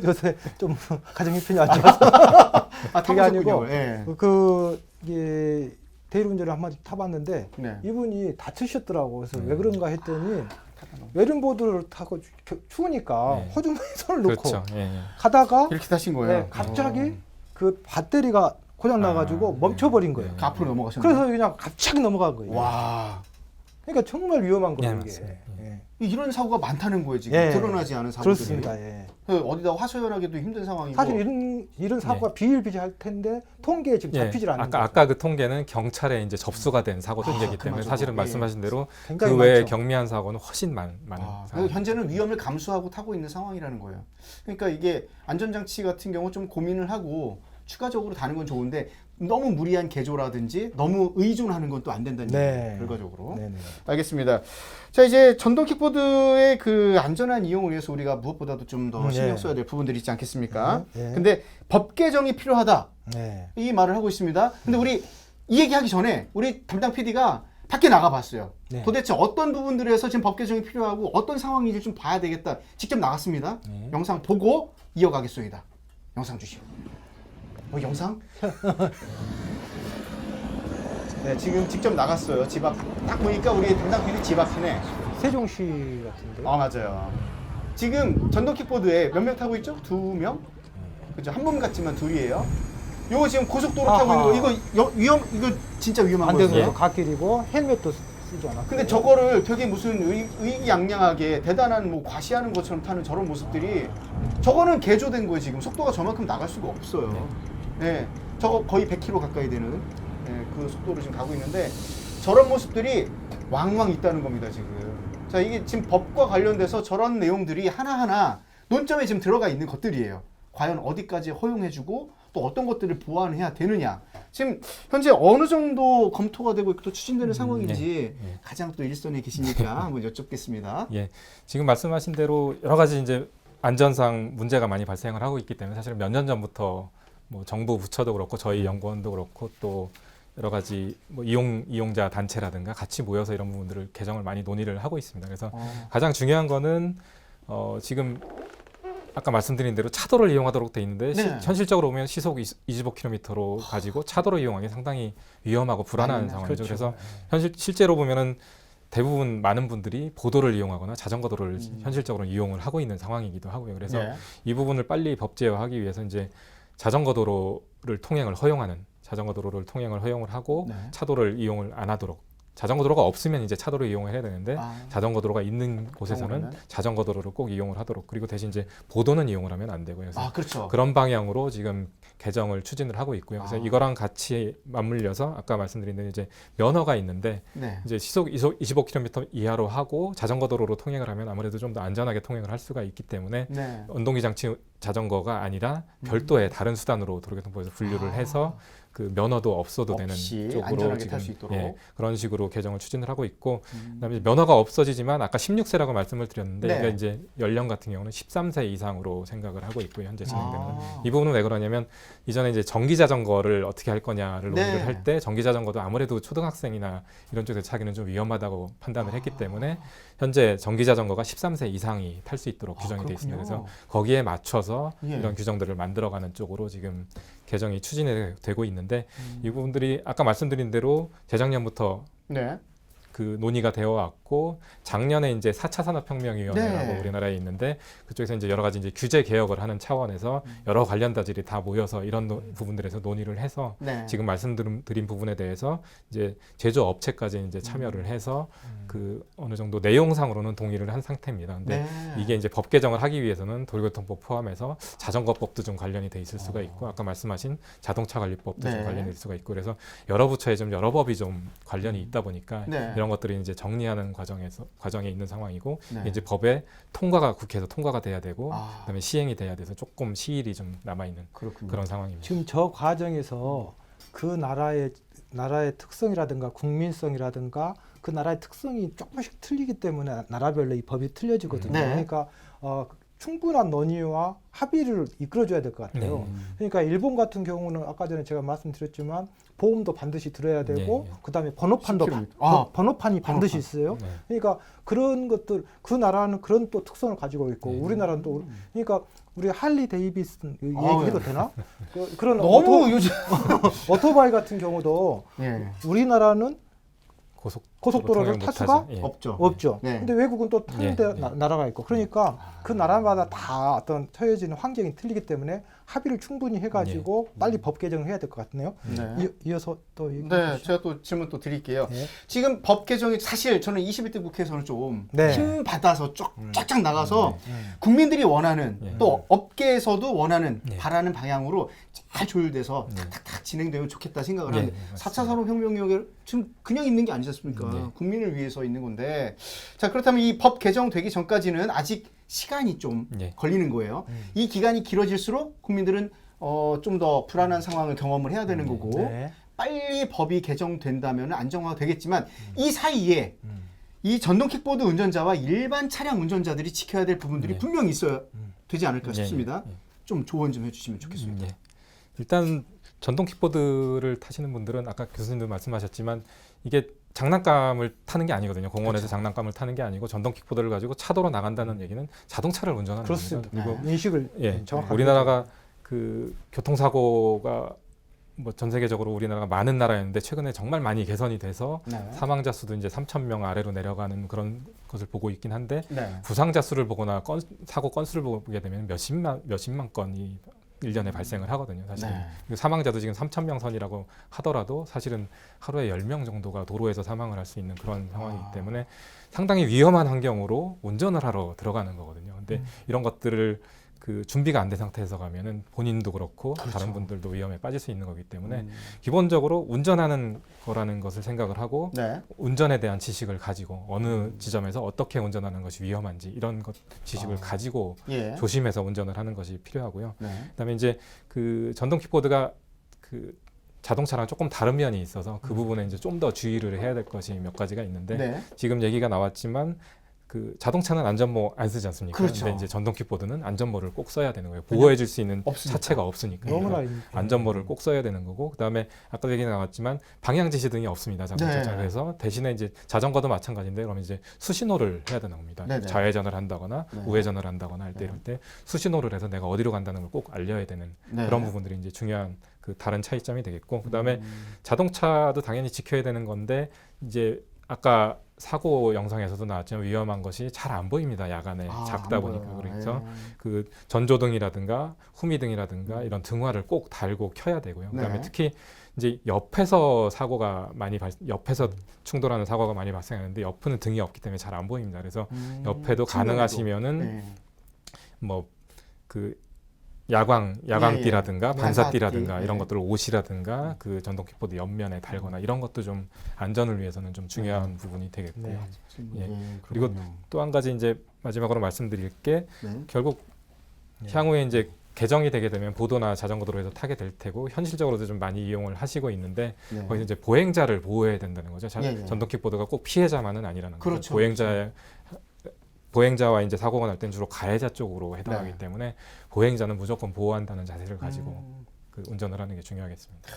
요새 좀 가정 형편이 안 좋아서 그게 아니고 타보셨군요. 예. 이게 대리운전을 한번 타봤는데 네. 이분이 다치셨더라고. 그래서 왜 그런가 했더니 외륜보드를 타고 추우니까 네. 호주머니에 손을 넣고 그렇죠. 예, 예. 가다가 이렇게 타신 거예요? 네, 갑자기 그 배터리가 고장 나가지고 멈춰버린 거예요. 그 앞으로 넘어가셨나요? 그래서 그냥 갑자기 넘어간 거예요. 와. 그러니까 정말 위험한 거예요. 예, 이게. 맞습니다. 예. 이런 사고가 많다는 거예요 지금. 예. 드러나지 않은 사고들이. 그렇습니다. 예. 어디다 화소연하기도 힘든 상황이고. 사실 이런 사고가 비일비재할 텐데 통계에 지금 예, 잡히질 않는 아까 그 통계는 경찰에 이제 접수가 된 사고 통계이기 때문에 그마저도. 사실은 예. 말씀하신 대로 굉장히 그 외에 많죠. 경미한 사고는 훨씬 많은 그래서 상황. 현재는 위험을 감수하고 타고 있는 상황이라는 거예요. 그러니까 이게 안전장치 같은 경우 좀 고민을 하고 추가적으로 다는 건 좋은데 너무 무리한 개조라든지 너무 의존하는 건 또 안 된다는 네. 얘기예요. 결과적으로. 네네. 알겠습니다. 자, 이제 전동 킥보드의 그 안전한 이용을 위해서 우리가 무엇보다도 좀 더 신경 써야 될 부분들이 있지 않겠습니까? 네. 근데 법 개정이 필요하다. 네. 이 말을 하고 있습니다. 근데 우리 이 얘기하기 전에 우리 담당 PD가 밖에 나가봤어요. 네. 도대체 어떤 부분들에서 지금 법 개정이 필요하고 어떤 상황인지 좀 봐야 되겠다. 직접 나갔습니다. 네. 영상 보고 이어가겠습니다. 영상 주시오. 영상? 네, 지금 직접 나갔어요. 집 앞. 딱 보니까 우리 담당 PD 집 앞이네. 세종시 같은데. 맞아요. 지금 전동 킥보드에 몇 명 타고 있죠? 2명? 그죠? 한 분 같지만 둘이에요. 요거 지금 고속도로 타고 있는 거 이거 위험 이거 진짜 위험한 안 거예요. 되는 거 갓길이고 헬멧도 쓰지 않았고. 근데 저거를 되게 무슨 의기양양하게 대단한 뭐 과시하는 것처럼 타는 저런 모습들이 저거는 개조된 거예요. 지금 속도가 저만큼 나갈 수가 없어요. 네, 저거 거의 100km 가까이 되는 그 속도로 지금 가고 있는데 저런 모습들이 왕왕 있다는 겁니다. 지금. 자, 이게 지금 법과 관련돼서 저런 내용들이 하나하나 논점에 지금 들어가 있는 것들이에요. 과연 어디까지 허용해주고 또 어떤 것들을 보완해야 되느냐. 지금 현재 어느 정도 검토가 되고 또 추진되는 상황인지 가장 또 일선에 계시니까 한번 여쭙겠습니다. 예, 지금 말씀하신 대로 여러 가지 이제 안전상 문제가 많이 발생을 하고 있기 때문에 사실 몇 년 전부터 뭐 정부 부처도 그렇고 저희 연구원도 그렇고 또 여러 가지 뭐 이용자 단체라든가 같이 모여서 이런 부분들을 개정을 많이 논의를 하고 있습니다. 그래서 가장 중요한 거는 지금 아까 말씀드린 대로 차도를 이용하도록 돼 있는데 네. 현실적으로 보면 시속 25km로 가지고 차도를 이용하기 상당히 위험하고 불안한 상황이죠. 그렇죠. 그래서 실제로 보면은 대부분 많은 분들이 보도를 이용하거나 자전거도로를 현실적으로 이용을 하고 있는 상황이기도 하고요. 그래서 네. 이 부분을 빨리 법제화하기 위해서 이제 자전거도로를 통행을 허용을 하고 네. 차도를 이용을 안 하도록 자전거 도로가 없으면 이제 차도를 이용을 해야 되는데 자전거 도로가 있는 곳에서는 경우에는? 자전거 도로를 꼭 이용을 하도록 그리고 대신 이제 보도는 이용을 하면 안 되고요. 그래서 그렇죠. 그런 방향으로 지금 개정을 추진을 하고 있고요. 그래서 이거랑 같이 맞물려서 아까 말씀드린 대로 이제 면허가 있는데 네. 이제 시속 25km 이하로 하고 자전거 도로로 통행을 하면 아무래도 좀 더 안전하게 통행을 할 수가 있기 때문에 네. 운동기 장치 자전거가 아니라 별도의 다른 수단으로 도로교통법에서 분류를 해서 그 면허도 없어도 되는 쪽으로 안전하게 지금 탈 수 있도록. 그런 식으로 개정을 추진을 하고 있고 그다음에 면허가 없어지지만 아까 16세라고 말씀을 드렸는데 네. 이게 이제 연령 같은 경우는 13세 이상으로 생각을 하고 있고요. 현재 진행되는 아. 이 부분은 왜 그러냐면 이전에 이제 전기 자전거를 어떻게 할 거냐를 논의를 네. 할 때 전기 자전거도 아무래도 초등학생이나 이런 쪽에서 차기는 좀 위험하다고 판단을 했기 때문에 현재 전기 자전거가 13세 이상이 탈 수 있도록 규정이 되어 있습니다. 그렇군요. 그래서 거기에 맞춰서 예. 이런 규정들을 만들어가는 쪽으로 지금 개정이 추진이 되고 있는데 이 부분들이 아까 말씀드린 대로 재작년부터 네. 그 논의가 되어 왔고 작년에 이제 4차 산업혁명위원회라고 네. 우리나라에 있는데 그쪽에서 이제 여러 가지 이제 규제 개혁을 하는 차원에서 여러 관련자들이 다 모여서 이런 부분들에서 논의를 해서 네. 지금 말씀드린 부분에 대해서 이제 제조업체까지 이제 참여를 해서 그 어느 정도 내용상으로는 동의를 한 상태입니다. 근데 네. 이게 이제 법 개정을 하기 위해서는 도로교통법 포함해서 자전거법도 좀 관련이 돼 있을 수가 있고 아까 말씀하신 자동차 관리법도 네. 좀 관련이 될 수가 있고 그래서 여러 부처에 좀 여러 법이 좀 관련이 있다 보니까 네. 이런 것들이 이제 정리하는 과정에 있는 상황이고 네. 이제 법에 국회에서 통과가 돼야 되고 아. 그다음에 시행이 돼야 돼서 조금 시일이 좀 남아 있는 그렇군요. 그런 상황입니다. 지금 저 과정에서 그 나라의 특성이라든가 국민성이라든가 그 나라의 특성이 조금씩 틀리기 때문에 나라별로 이 법이 틀려지거든요. 네. 그러니까 충분한 논의와 합의를 이끌어줘야 될 것 같아요. 그러니까 일본 같은 경우는 아까 전에 제가 말씀드렸지만 보험도 반드시 들어야 되고 네. 그다음에 번호판도 10km. 번호판이 반드시 있어요. 네. 그러니까 그런 것들 그 나라는 그런 또 특성을 가지고 있고 우리나라는 또 그러니까 우리 할리 데이비슨 얘기해도 되나? 그런 너무 요즘 오토바이 같은 경우도 예. 우리나라는 고속도로를 통행 탈 수가 못하죠. 예. 없죠. 없죠. 네. 근데 외국은 또 타는 데 네. 나라가 있고 그러니까 그 나라마다 다 어떤 처해지는 환경이 틀리기 때문에 합의를 충분히 해가지고 빨리 법 개정을 해야 될 것 같네요. 네. 이어서 또 얘기해 네, 주시죠. 제가 또 질문 또 드릴게요. 네. 지금 법 개정이 사실 저는 21대 국회에서는 좀 네. 힘 받아서 쫙쫙 나가서 네. 국민들이 원하는 네. 또 업계에서도 원하는 네. 바라는 방향으로 잘 조율돼서 네. 탁탁탁 진행되면 좋겠다 생각을 네, 하는데 네, 4차 산업혁명이 지금 그냥 있는 게 아니지 않습니까? 네. 국민을 위해서 있는 건데 자 그렇다면 이 법 개정되기 전까지는 아직 시간이 좀 네. 걸리는 거예요. 이 기간이 길어질수록 국민들은 좀 더 불안한 상황을 경험을 해야 되는 거고 네. 빨리 법이 개정된다면 안정화가 되겠지만 이 사이에 이 전동 킥보드 운전자와 일반 차량 운전자들이 지켜야 될 부분들이 네. 분명히 있어야 되지 않을까 네, 싶습니다. 네. 좀 조언 좀 해주시면 좋겠습니다. 예. 일단 전동 킥보드를 타시는 분들은 아까 교수님도 말씀하셨지만 이게 장난감을 타는 게 아니거든요. 공원에서 장난감을 타는 게 아니고 전동 킥보드를 가지고 차도로 나간다는 얘기는 자동차를 운전하는 그렇습니다. 겁니다. 그리고 인식을 예, 정확하게 우리나라가 그 교통사고가 뭐 전 세계적으로 우리나라가 많은 나라였는데 최근에 정말 많이 개선이 돼서 네. 사망자 수도 이제 3,000명 아래로 내려가는 그런 것을 보고 있긴 한데 네. 부상자 수를 보거나 사고 건수를 보게 되면 몇십만 건이 1년에 발생을 하거든요. 사실은. 네. 그리고 사망자도 지금 3,000명 선이라고 하더라도 사실은 하루에 10명 정도가 도로에서 사망을 할 수 있는 그런 상황이기 때문에 상당히 위험한 환경으로 운전을 하러 들어가는 거거든요. 근데 이런 것들을 그 준비가 안 된 상태에서 가면은 본인도 그렇고 다른 분들도 위험에 빠질 수 있는 거기 때문에 기본적으로 운전하는 거라는 것을 생각을 하고 네. 운전에 대한 지식을 가지고 어느 지점에서 어떻게 운전하는 것이 위험한지 이런 것 지식을 가지고 예. 조심해서 운전을 하는 것이 필요하고요. 네. 그다음에 이제 그 전동 킥보드가 그 자동차랑 조금 다른 면이 있어서 그 부분에 이제 좀 더 주의를 해야 될 것이 몇 가지가 있는데 네. 지금 얘기가 나왔지만 그 자동차는 안전모 안 쓰지 않습니까? 그렇죠. 근데 이제 전동 킥보드는 안전모를 꼭 써야 되는 거예요. 보호해줄 수 있는 없으니까. 차체가 없으니까. 너무나 안전모를 꼭 써야 되는 거고, 그다음에 아까 얘기 나왔지만 방향 지시 등이 없습니다. 자동차. 네. 그래서 대신에 이제 자전거도 마찬가지인데 그러면 이제 수신호를 해야 되는 겁니다. 네네. 좌회전을 한다거나 네. 우회전을 한다거나 할 때 이럴 때 수신호를 해서 내가 어디로 간다는 걸 꼭 알려야 되는 네. 그런 부분들이 이제 중요한 그 다른 차이점이 되겠고, 그다음에 자동차도 당연히 지켜야 되는 건데 이제 아까 사고 영상에서도 나왔지만 위험한 것이 잘 안 보입니다. 야간에 작다 안 보니까. 보여요. 그래서 예. 그 전조등이라든가 후미등이라든가 이런 등화를 꼭 달고 켜야 되고요. 그다음에 네. 특히 이제 옆에서 사고가 옆에서 충돌하는 사고가 많이 발생하는데 옆은 등이 없기 때문에 잘 안 보입니다. 그래서 옆에도 가능하시면은 네. 뭐 그 야광띠라든가 예. 반사띠라든가 반사띠. 이런 예. 것들을 옷이라든가 그 전동 킥보드 옆면에 달거나 이런 것도 좀 안전을 위해서는 좀 중요한 부분이 되겠고요. 네. 예. 예, 그리고 그렇군요. 또 한 가지 이제 마지막으로 말씀드릴 게 네. 결국 향후에 이제 개정이 되게 되면 보도나 자전거 도로에서 타게 될 테고 현실적으로도 좀 많이 이용을 하시고 있는데 네. 거기서 이제 보행자를 보호해야 된다는 거죠. 예, 예. 전동 킥보드가 꼭 피해자만은 아니라는 거죠. 그렇죠. 보행자와 이제 사고가 날 때는 주로 가해자 쪽으로 해당하기 네. 때문에 보행자는 무조건 보호한다는 자세를 가지고 그 운전을 하는 게 중요하겠습니다.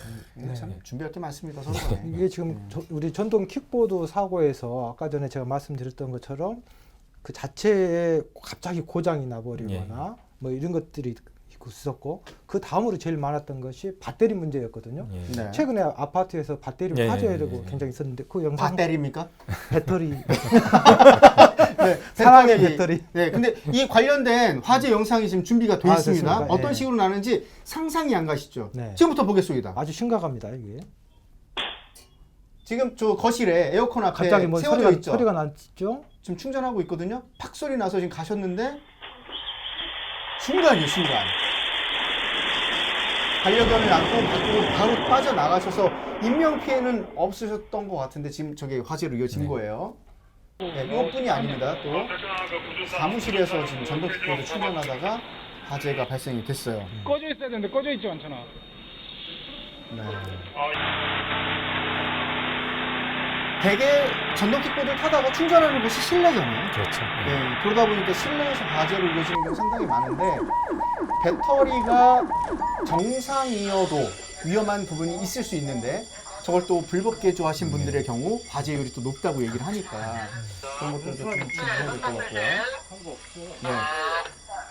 참 준비할 게 많습니다. 서로. 이게 지금 우리 전동 킥보드 사고에서 아까 전에 제가 말씀드렸던 것처럼 그 자체에 갑자기 고장이 나버리거나 뭐 이런 것들이 있었고 그 다음으로 제일 많았던 것이 배터리 문제였거든요. 예. 네. 최근에 아파트에서 배터리 예, 빠져야 예, 되고 예. 굉장히 있었는데 그 영상 배터리입니까? 배터리 네, 사랑의 배터리. 네, 근데 이 관련된 화제 영상이 지금 준비가 돼 아, 있습니다. 됐습니까? 어떤 예. 식으로 나는지 상상이 안 가시죠? 네. 지금부터 보겠습니다. 아주 심각합니다 이게. 지금 저 거실에 에어컨 앞에 갑자기 뭐 세워져 있죠? 소리가 났죠? 지금 충전하고 있거든요. 팍 소리 나서 지금 가셨는데 순간이에요, 순간. 반려견을 안고 밖으로 바로 빠져나가셔서 인명피해는 없으셨던 것 같은데 지금 저게 화재로 이어진 거예요. 네, 이것뿐이 아닙니다. 또 사무실에서 지금 전동 킥보드 충전하다가 화재가 발생이 됐어요. 꺼져 있어야 되는데 꺼져 있지 않잖아. 네. 대개 전동 킥보드를 타다가 충전하는 곳이 실내잖아요. 그렇죠. 예. 네, 그러다 보니까 실내에서 화재로 이어지는 경우 상당히 많은데 배터리가 정상이어도 위험한 부분이 있을 수 있는데 저걸 또 불법 개조하신 분들의 경우 화재율이 또 높다고 얘기를 하니까 그런 것들도 좀 주의해야 될 것 같고요. 네.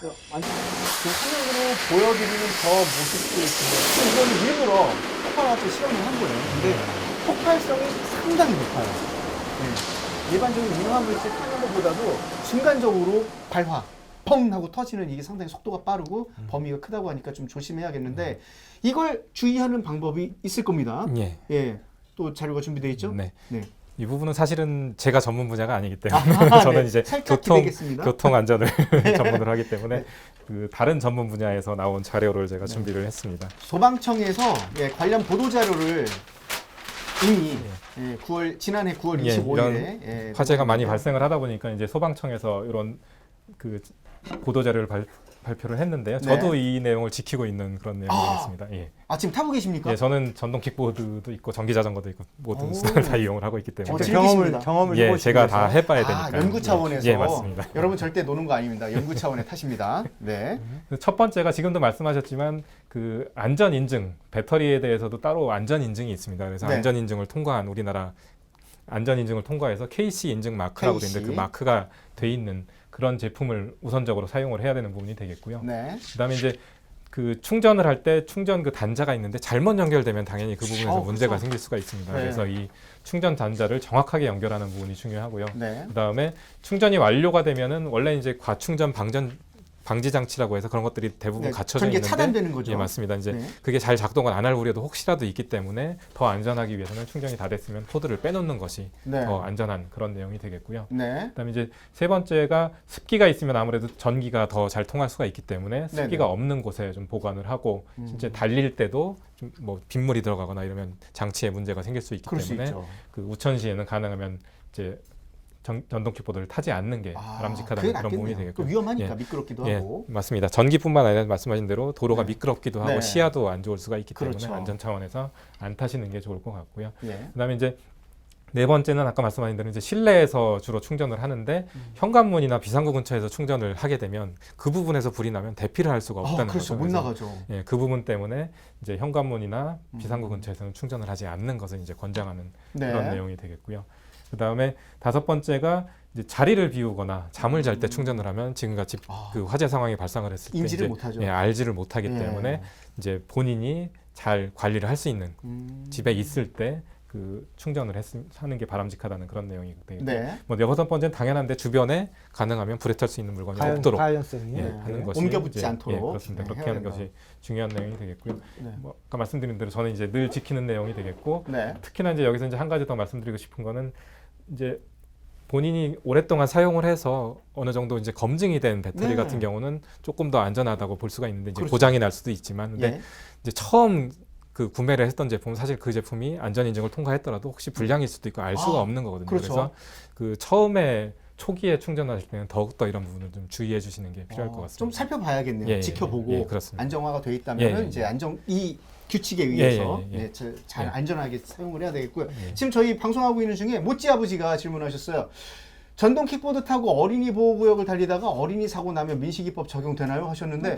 그 화면으로 보여드리는 저 모습도 있고 이거는 일부러 폭발할 때 실험을 한 거예요. 근데 폭발성이 상당히 높아요. 네. 일반적인 인화물질 타는 것보다도 순간적으로 발화, 펑 하고 터지는 이게 상당히 속도가 빠르고 범위가 크다고 하니까 좀 조심해야겠는데 이걸 주의하는 방법이 있을 겁니다. 예. 예. 또 자료가 준비되어 있죠? 네. 네. 이 부분은 사실은 제가 전문 분야가 아니기 때문에 저는 네. 이제 살짝 교통 기대겠습니다. 안전을 전문으로 하기 때문에 그 다른 전문 분야에서 나온 자료를 제가 준비를 했습니다. 소방청에서 예, 관련 보도 자료를 이미 지난해 9월 예, 25일에 화재가 많이 발생을 하다 보니까 이제 소방청에서 이런 그 보도 자료를 발표를 했는데요. 저도 이 내용을 지키고 있는 그런 내용이겠습니다. 예. 아 지금 타고 계십니까? 예, 저는 전동 킥보드도 있고 전기 자전거도 있고 모든 오. 수단을 다 이용을 하고 있기 때문에 진짜 경험을 예, 해보시기 제가 위해서. 다 해봐야 되니까. 연구 차원에서 예, 맞습니다. 여러분 절대 노는 거 아닙니다. 연구 차원에 타십니다. 네. 첫 번째가 지금도 말씀하셨지만 그 안전 인증, 배터리에 대해서도 따로 안전 인증이 있습니다. 그래서 네. 안전 인증을 통과한 우리나라 안전 인증을 통과해서 KC 인증 마크라고 되어 있는데 그 마크가 돼 있는 그런 제품을 우선적으로 사용을 해야 되는 부분이 되겠고요. 네. 그다음에 이제 그 충전을 할 때 충전 그 단자가 있는데 잘못 연결되면 당연히 그 부분에서 문제가 그렇죠. 생길 수가 있습니다. 네. 그래서 이 충전 단자를 정확하게 연결하는 부분이 중요하고요. 네. 그다음에 충전이 완료가 되면은 원래 이제 과충전 방전 방지 장치라고 해서 그런 것들이 대부분 네, 갖춰져 전기가 있는데 차단되는 거죠. 예, 맞습니다. 이제 네. 그게 잘 작동을 안 할 우려도 혹시라도 있기 때문에 더 안전하기 위해서는 충전이 다 됐으면 코드를 빼놓는 것이 네. 더 안전한 그런 내용이 되겠고요. 네. 그다음에 이제 세 번째가 습기가 있으면 아무래도 전기가 더 잘 통할 수가 있기 때문에 습기가 네네. 없는 곳에 좀 보관을 하고 실제 달릴 때도 좀 뭐 빗물이 들어가거나 이러면 장치에 문제가 생길 수 있기 그럴 수 때문에 있죠. 그 우천 시에는 가능하면 이제 전동 킥보드를 타지 않는 게 바람직하다는 그런 부분이 되겠고요. 위험하니까 예. 미끄럽기도 예, 하고. 맞습니다. 전기뿐만 아니라 말씀하신 대로 도로가 네. 미끄럽기도 하고 네. 시야도 안 좋을 수가 있기 그렇죠. 때문에 안전 차원에서 안 타시는 게 좋을 것 같고요. 예. 그다음에 이제 네 번째는 아까 말씀하신 대로 이제 실내에서 주로 충전을 하는데 현관문이나 비상구 근처에서 충전을 하게 되면 그 부분에서 불이 나면 대피를 할 수가 없다는 그렇죠. 거죠. 못 그래서 나가죠. 예, 그 부분 때문에 이제 현관문이나 비상구 근처에서는 충전을 하지 않는 것을 이제 권장하는 네. 그런 내용이 되겠고요. 그 다음에 다섯 번째가 이제 자리를 비우거나 잠을 잘 때 충전을 하면 지금같이 그 화재 상황이 발생을 했을 때 인지를 이제 못하죠. 예, 알지를 못하기 예. 때문에 이제 본인이 잘 관리를 할 수 있는 집에 있을 때 그 충전을 하는 게 바람직하다는 그런 내용이 되겠고요. 네. 뭐 여섯 번째는 당연한데 주변에 가능하면 불에 탈 수 있는 물건이 없도록 가연성이 예, 네. 하는 것이 옮겨 붙지 이제, 않도록. 예, 그렇습니다. 네, 그렇게 해야 하는 된다. 것이 중요한 내용이 되겠고요. 네. 뭐 아까 말씀드린 대로 저는 이제 늘 지키는 내용이 되겠고 네. 특히나 이제 여기서 이제 한 가지 더 말씀드리고 싶은 거는 이제 본인이 오랫동안 사용을 해서 어느 정도 이제 검증이 된 배터리 네. 같은 경우는 조금 더 안전하다고 볼 수가 있는데 이제 그렇죠. 고장이 날 수도 있지만 근데 예. 이제 처음 그 구매를 했던 제품은 사실 그 제품이 안전 인증을 통과했더라도 혹시 불량일 수도 있고 알 수가 없는 거거든요. 그렇죠. 그래서 그 처음에 초기에 충전하실 때는 더욱더 이런 부분을 좀 주의해 주시는 게 필요할 것 같습니다. 좀 살펴봐야겠네요. 예, 예, 지켜보고 예, 그렇습니다. 안정화가 돼 있다면 예, 예, 이제 이 규칙에 예, 의해서 예, 예. 예, 잘 예. 안전하게 사용을 해야 되겠고요. 예. 지금 저희 방송하고 있는 중에 모찌 아버지가 질문하셨어요. 전동 킥보드 타고 어린이 보호구역을 달리다가 어린이 사고 나면 민식이법 적용되나요? 하셨는데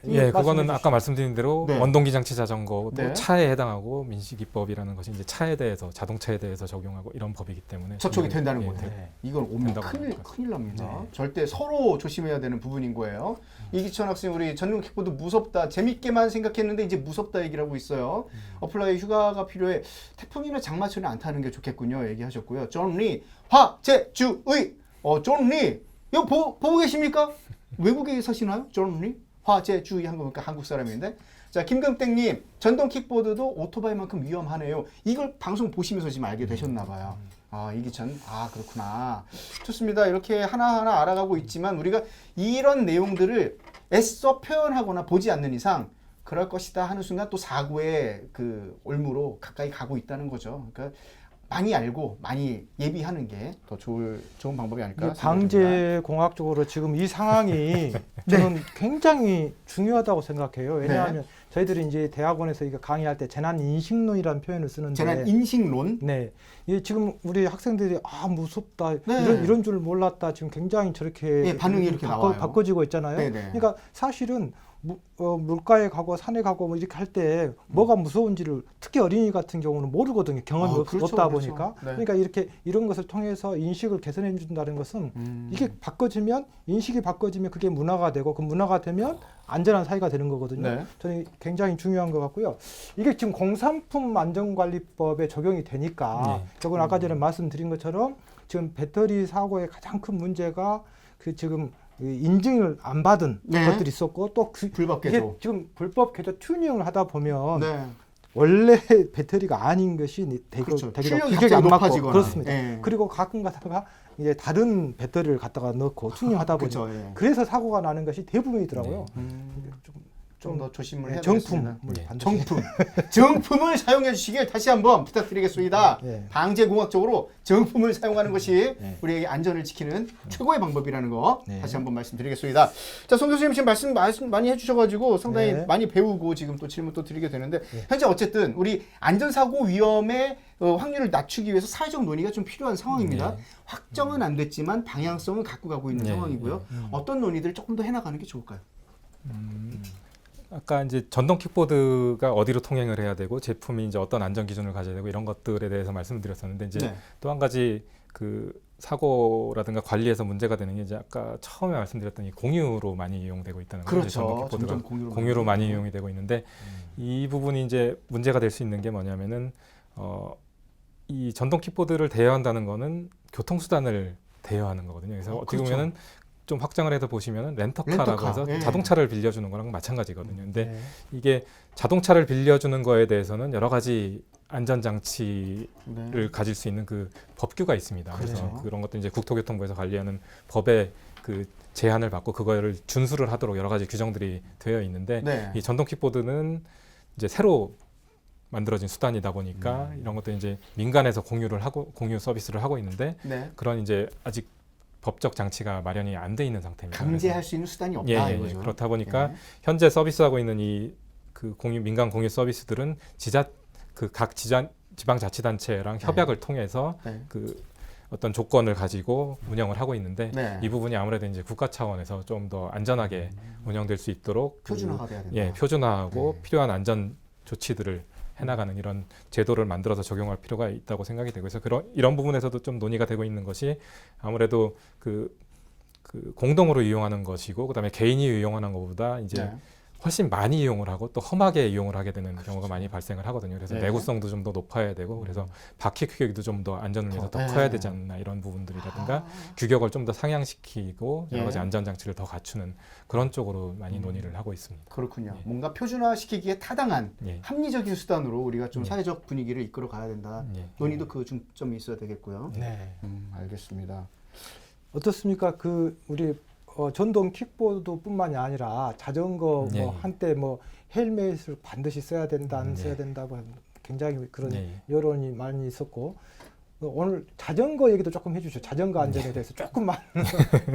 예, 그거는 아까 말씀드린 대로 네. 원동기 장치 자전거도 네. 차에 해당하고 민식이법이라는 것이 이제 차에 대해서 자동차에 대해서 적용하고 이런 법이기 때문에 저촉이 된다는 예, 거네요. 네. 이건 오면 된다고 합니다. 큰일 납니다. 네. 절대 서로 조심해야 되는 부분인 거예요. 이기천 학생 우리 전동 킥보드 무섭다. 재밌게만 생각했는데 이제 무섭다 얘기를 하고 있어요. 어플라이 휴가가 필요해. 태풍이나 장마철에 안 타는 게 좋겠군요. 얘기하셨고요. 존리 화재주의. 존리 이거 보고 계십니까? 외국에 사시나요? 존리 화재주의 한 거니까 한국 사람인데. 자, 김금땡님, 전동 킥보드도 오토바이만큼 위험하네요. 이걸 방송 보시면서 지금 알게 되셨나 봐요. 아, 이기천. 아, 그렇구나. 좋습니다. 이렇게 하나하나 알아가고 있지만 우리가 이런 내용들을 애써 표현하거나 보지 않는 이상 그럴 것이다 하는 순간 또 사고의 그 올무로 가까이 가고 있다는 거죠. 그러니까 많이 알고 많이 예비하는 게 더 좋은 방법이 아닐까 이게 생각됩니다. 방제 공학적으로 지금 이 상황이 저는 굉장히 중요하다고 생각해요. 왜냐하면 저희들이 이제 대학원에서 이거 강의할 때 재난 인식론이라는 표현을 쓰는데 재난 인식론. 네. 이 지금 우리 학생들이 무섭다. 네. 이런 줄 몰랐다. 지금 굉장히 저렇게 네, 반응이 이렇게 나와요. 바꿔지고 있잖아요. 네네. 그러니까 사실은 물가에 가고 산에 가고 뭐 이렇게 할 때 뭐가 무서운지를 특히 어린이 같은 경우는 모르거든요. 경험이 그렇죠, 없다 그렇죠. 보니까. 네. 그러니까 이렇게 이런 것을 통해서 인식을 개선해 준다는 것은 이게 바꿔지면 인식이 바꿔지면 그게 문화가 되고 그 문화가 되면 안전한 사회가 되는 거거든요. 네. 저는 굉장히 중요한 것 같고요. 이게 지금 공산품 안전관리법에 적용이 되니까 저건 아까 전에 말씀드린 것처럼 지금 배터리 사고의 가장 큰 문제가 그 지금 인증을 안 받은 네. 것들이 있었고 또 불법 이게 개조. 지금 불법 개조 튜닝을 하다 보면 네. 원래 배터리가 아닌 것이 그렇죠. 되게 출력이 규격이 갑자기 안 맞고 높아지거나. 그렇습니다. 예. 그리고 가끔 가다가 이제 다른 배터리를 갖다가 넣고 튜닝하다 보니까 그렇죠. 예. 그래서 사고가 나는 것이 대부분이더라고요. 좀 더 조심을 해야 정품 되겠습니다. 반드시. 정품을 사용해 주시길 다시 한번 부탁드리겠습니다. 네. 방제공학적으로 정품을 사용하는 것이 우리에게 안전을 지키는 최고의 방법이라는 거 네. 다시 한번 말씀드리겠습니다. 자, 송 교수님 지금 말씀 많이 해주셔가지고 상당히 네. 많이 배우고 지금 또 질문 또 드리게 되는데 현재 어쨌든 우리 안전사고 위험의 확률을 낮추기 위해서 사회적 논의가 좀 필요한 상황입니다. 확정은 안 됐지만 방향성은 갖고 가고 있는 네. 상황이고요. 어떤 논의들을 조금 더 해나가는 게 좋을까요? 아까 이제 전동 킥보드가 어디로 통행을 해야 되고 제품이 이제 어떤 안전 기준을 가져야 되고 이런 것들에 대해서 말씀드렸었는데 이제 네. 또 한 가지 그 사고라든가 관리에서 문제가 되는 게 이제 아까 처음에 말씀드렸던 이 공유로 많이 이용되고 있다는 거죠. 그렇죠. 전동 킥보드가 점점 공유로 많이 이용이 되고 있는데 이 부분이 이제 문제가 될 수 있는 게 뭐냐면은 이 전동 킥보드를 대여한다는 거는 교통수단을 대여하는 거거든요. 그래서 어떻게 그렇죠. 보면은 좀 확장을 해서 보시면은 렌터카라고 렌터카, 해서 예. 자동차를 빌려주는 거랑 마찬가지거든요. 근데 네. 이게 자동차를 빌려주는 거에 대해서는 여러 가지 안전장치를 네. 가질 수 있는 그 법규가 있습니다. 그래서 그렇죠. 그런 것도 이제 국토교통부에서 관리하는 법의 그 제한을 받고 그거를 준수를 하도록 여러 가지 규정들이 되어 있는데 네. 이 전동 킥보드는 이제 새로 만들어진 수단이다 보니까 이런 것도 이제 민간에서 공유 서비스를 하고 있는데 네. 그런 이제 아직 법적 장치가 마련이 안 돼 있는 상태입니다. 강제할 수 있는 수단이 예, 없다 예, 예. 이거죠. 그렇다 보니까 예. 현재 서비스하고 있는 이 그 민간 공유 서비스들은 각 지방자치단체랑 협약을 통해서 네. 그 어떤 조건을 가지고 운영을 하고 있는데 네. 이 부분이 아무래도 이제 국가 차원에서 좀 더 안전하게 운영될 수 있도록 표준화가 돼야 된다. 예, 표준화하고 네. 필요한 안전 조치들을 해나가는 이런 제도를 만들어서 적용할 필요가 있다고 생각이 되고 그래서 이런 부분에서도 좀 논의가 되고 있는 것이 아무래도 그 공동으로 이용하는 것이고 그다음에 개인이 이용하는 것보다 이제 네. 훨씬 많이 이용을 하고 또 험하게 이용을 하게 되는 경우가 많이 발생을 하거든요. 그래서 네. 내구성도 좀 더 높아야 되고 그래서 바퀴 규격도 좀 더 안전을 위해서 더 네. 커야 되지 않나 이런 부분들이라든가 아. 규격을 좀 더 상향시키고 여러 예. 가지 안전장치를 더 갖추는 그런 쪽으로 많이 논의를 하고 있습니다. 그렇군요. 예. 뭔가 표준화시키기에 타당한 예. 합리적인 수단으로 우리가 좀 예. 사회적 분위기를 이끌어 가야 된다. 예. 논의도 그 중점이 있어야 되겠고요. 네. 알겠습니다. 어떻습니까? 그 우리 전동 킥보드뿐만이 아니라 자전거 예, 뭐 예. 한때 뭐 헬멧을 반드시 써야 된다, 안 써야 예. 된다고 굉장히 그런 예, 예. 여론이 많이 있었고 오늘 자전거 얘기도 조금 해주죠. 자전거 안전에 대해서 조금만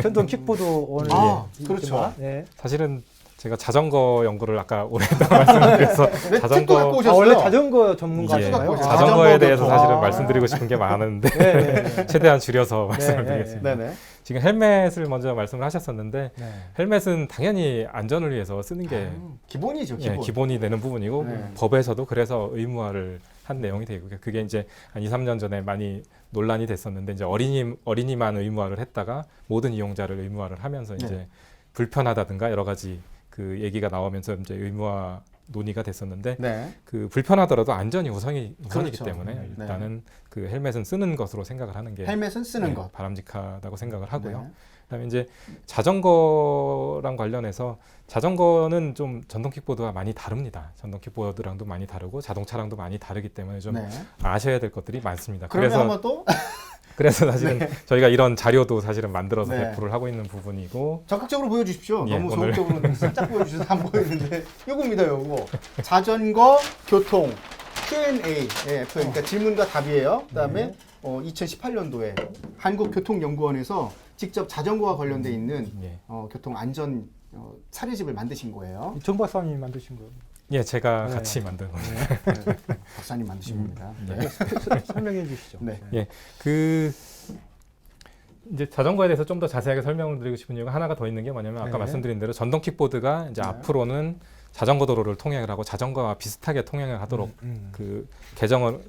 전동 킥보드 오늘 아, 있지만, 그렇죠. 예. 사실은 제가 자전거 연구를 아까 오랫동안 말씀드려서 왜 자전거 책도 갖고 오셨어요? 원래 자전거 예, 전문가신가요? 갖고 오셨어요. 자전거에 자전거 대해서 교통. 사실은 아. 말씀드리고 싶은 게 많은데 네, 네, 네. 최대한 줄여서 말씀을 네, 드리겠습니다. 네네. 지금 헬멧을 먼저 말씀을 하셨었는데 네. 헬멧은 당연히 안전을 위해서 쓰는 게 기본이죠. 예, 기본. 기본이 되는 부분이고 네. 법에서도 그래서 의무화를 한 내용이 되고 그게 이제 한 2, 3년 전에 많이 논란이 됐었는데 이제 어린이만 의무화를 했다가 모든 이용자를 의무화를 하면서 네. 이제 불편하다든가 여러 가지 그 얘기가 나오면서 이제 의무화 논의가 됐었는데 네. 그 불편하더라도 안전이 우선이기 그렇죠. 때문에 네. 일단은 그 헬멧은 쓰는 것으로 생각을 하는 게 헬멧은 쓰는 예, 것. 바람직하다고 생각을 하고요. 네. 그다음에 이제 자전거랑 관련해서 자전거는 좀 전동 킥보드와 많이 다릅니다. 전동 킥보드랑도 많이 다르고 자동차랑도 많이 다르기 때문에 좀 네. 아셔야 될 것들이 많습니다. 그러면 그래서 한번 또 그래서 사실은 저희가 이런 자료도 사실은 만들어서 네. 배포를 하고 있는 부분이고 적극적으로 보여주십시오. 예, 너무 오늘. 소극적으로 살짝 보여주셔서 안 보이는데 요겁니다. 요거 자전거 교통 Q&A 그러니까 질문과 답이에요. 그다음에 2018년도에 한국교통연구원에서 직접 자전거와 관련돼 있는 예, 교통 안전 사례집을 만드신 거예요. 정 박사님이 만드신 거 예 제가 네. 같이 만든 겁니다. 네. 박사님 만드신 겁니다. 네. 설명해 주시죠. 네. 예, 그 이제 자전거에 대해서 좀 더 자세하게 설명을 드리고 싶은 이유가 하나가 더 있는 게 뭐냐면 아까 네. 말씀드린 대로 전동 킥보드가 이제 네. 앞으로는 자전거 도로를 통행을 하고 자전거와 비슷하게 통행을 하도록 그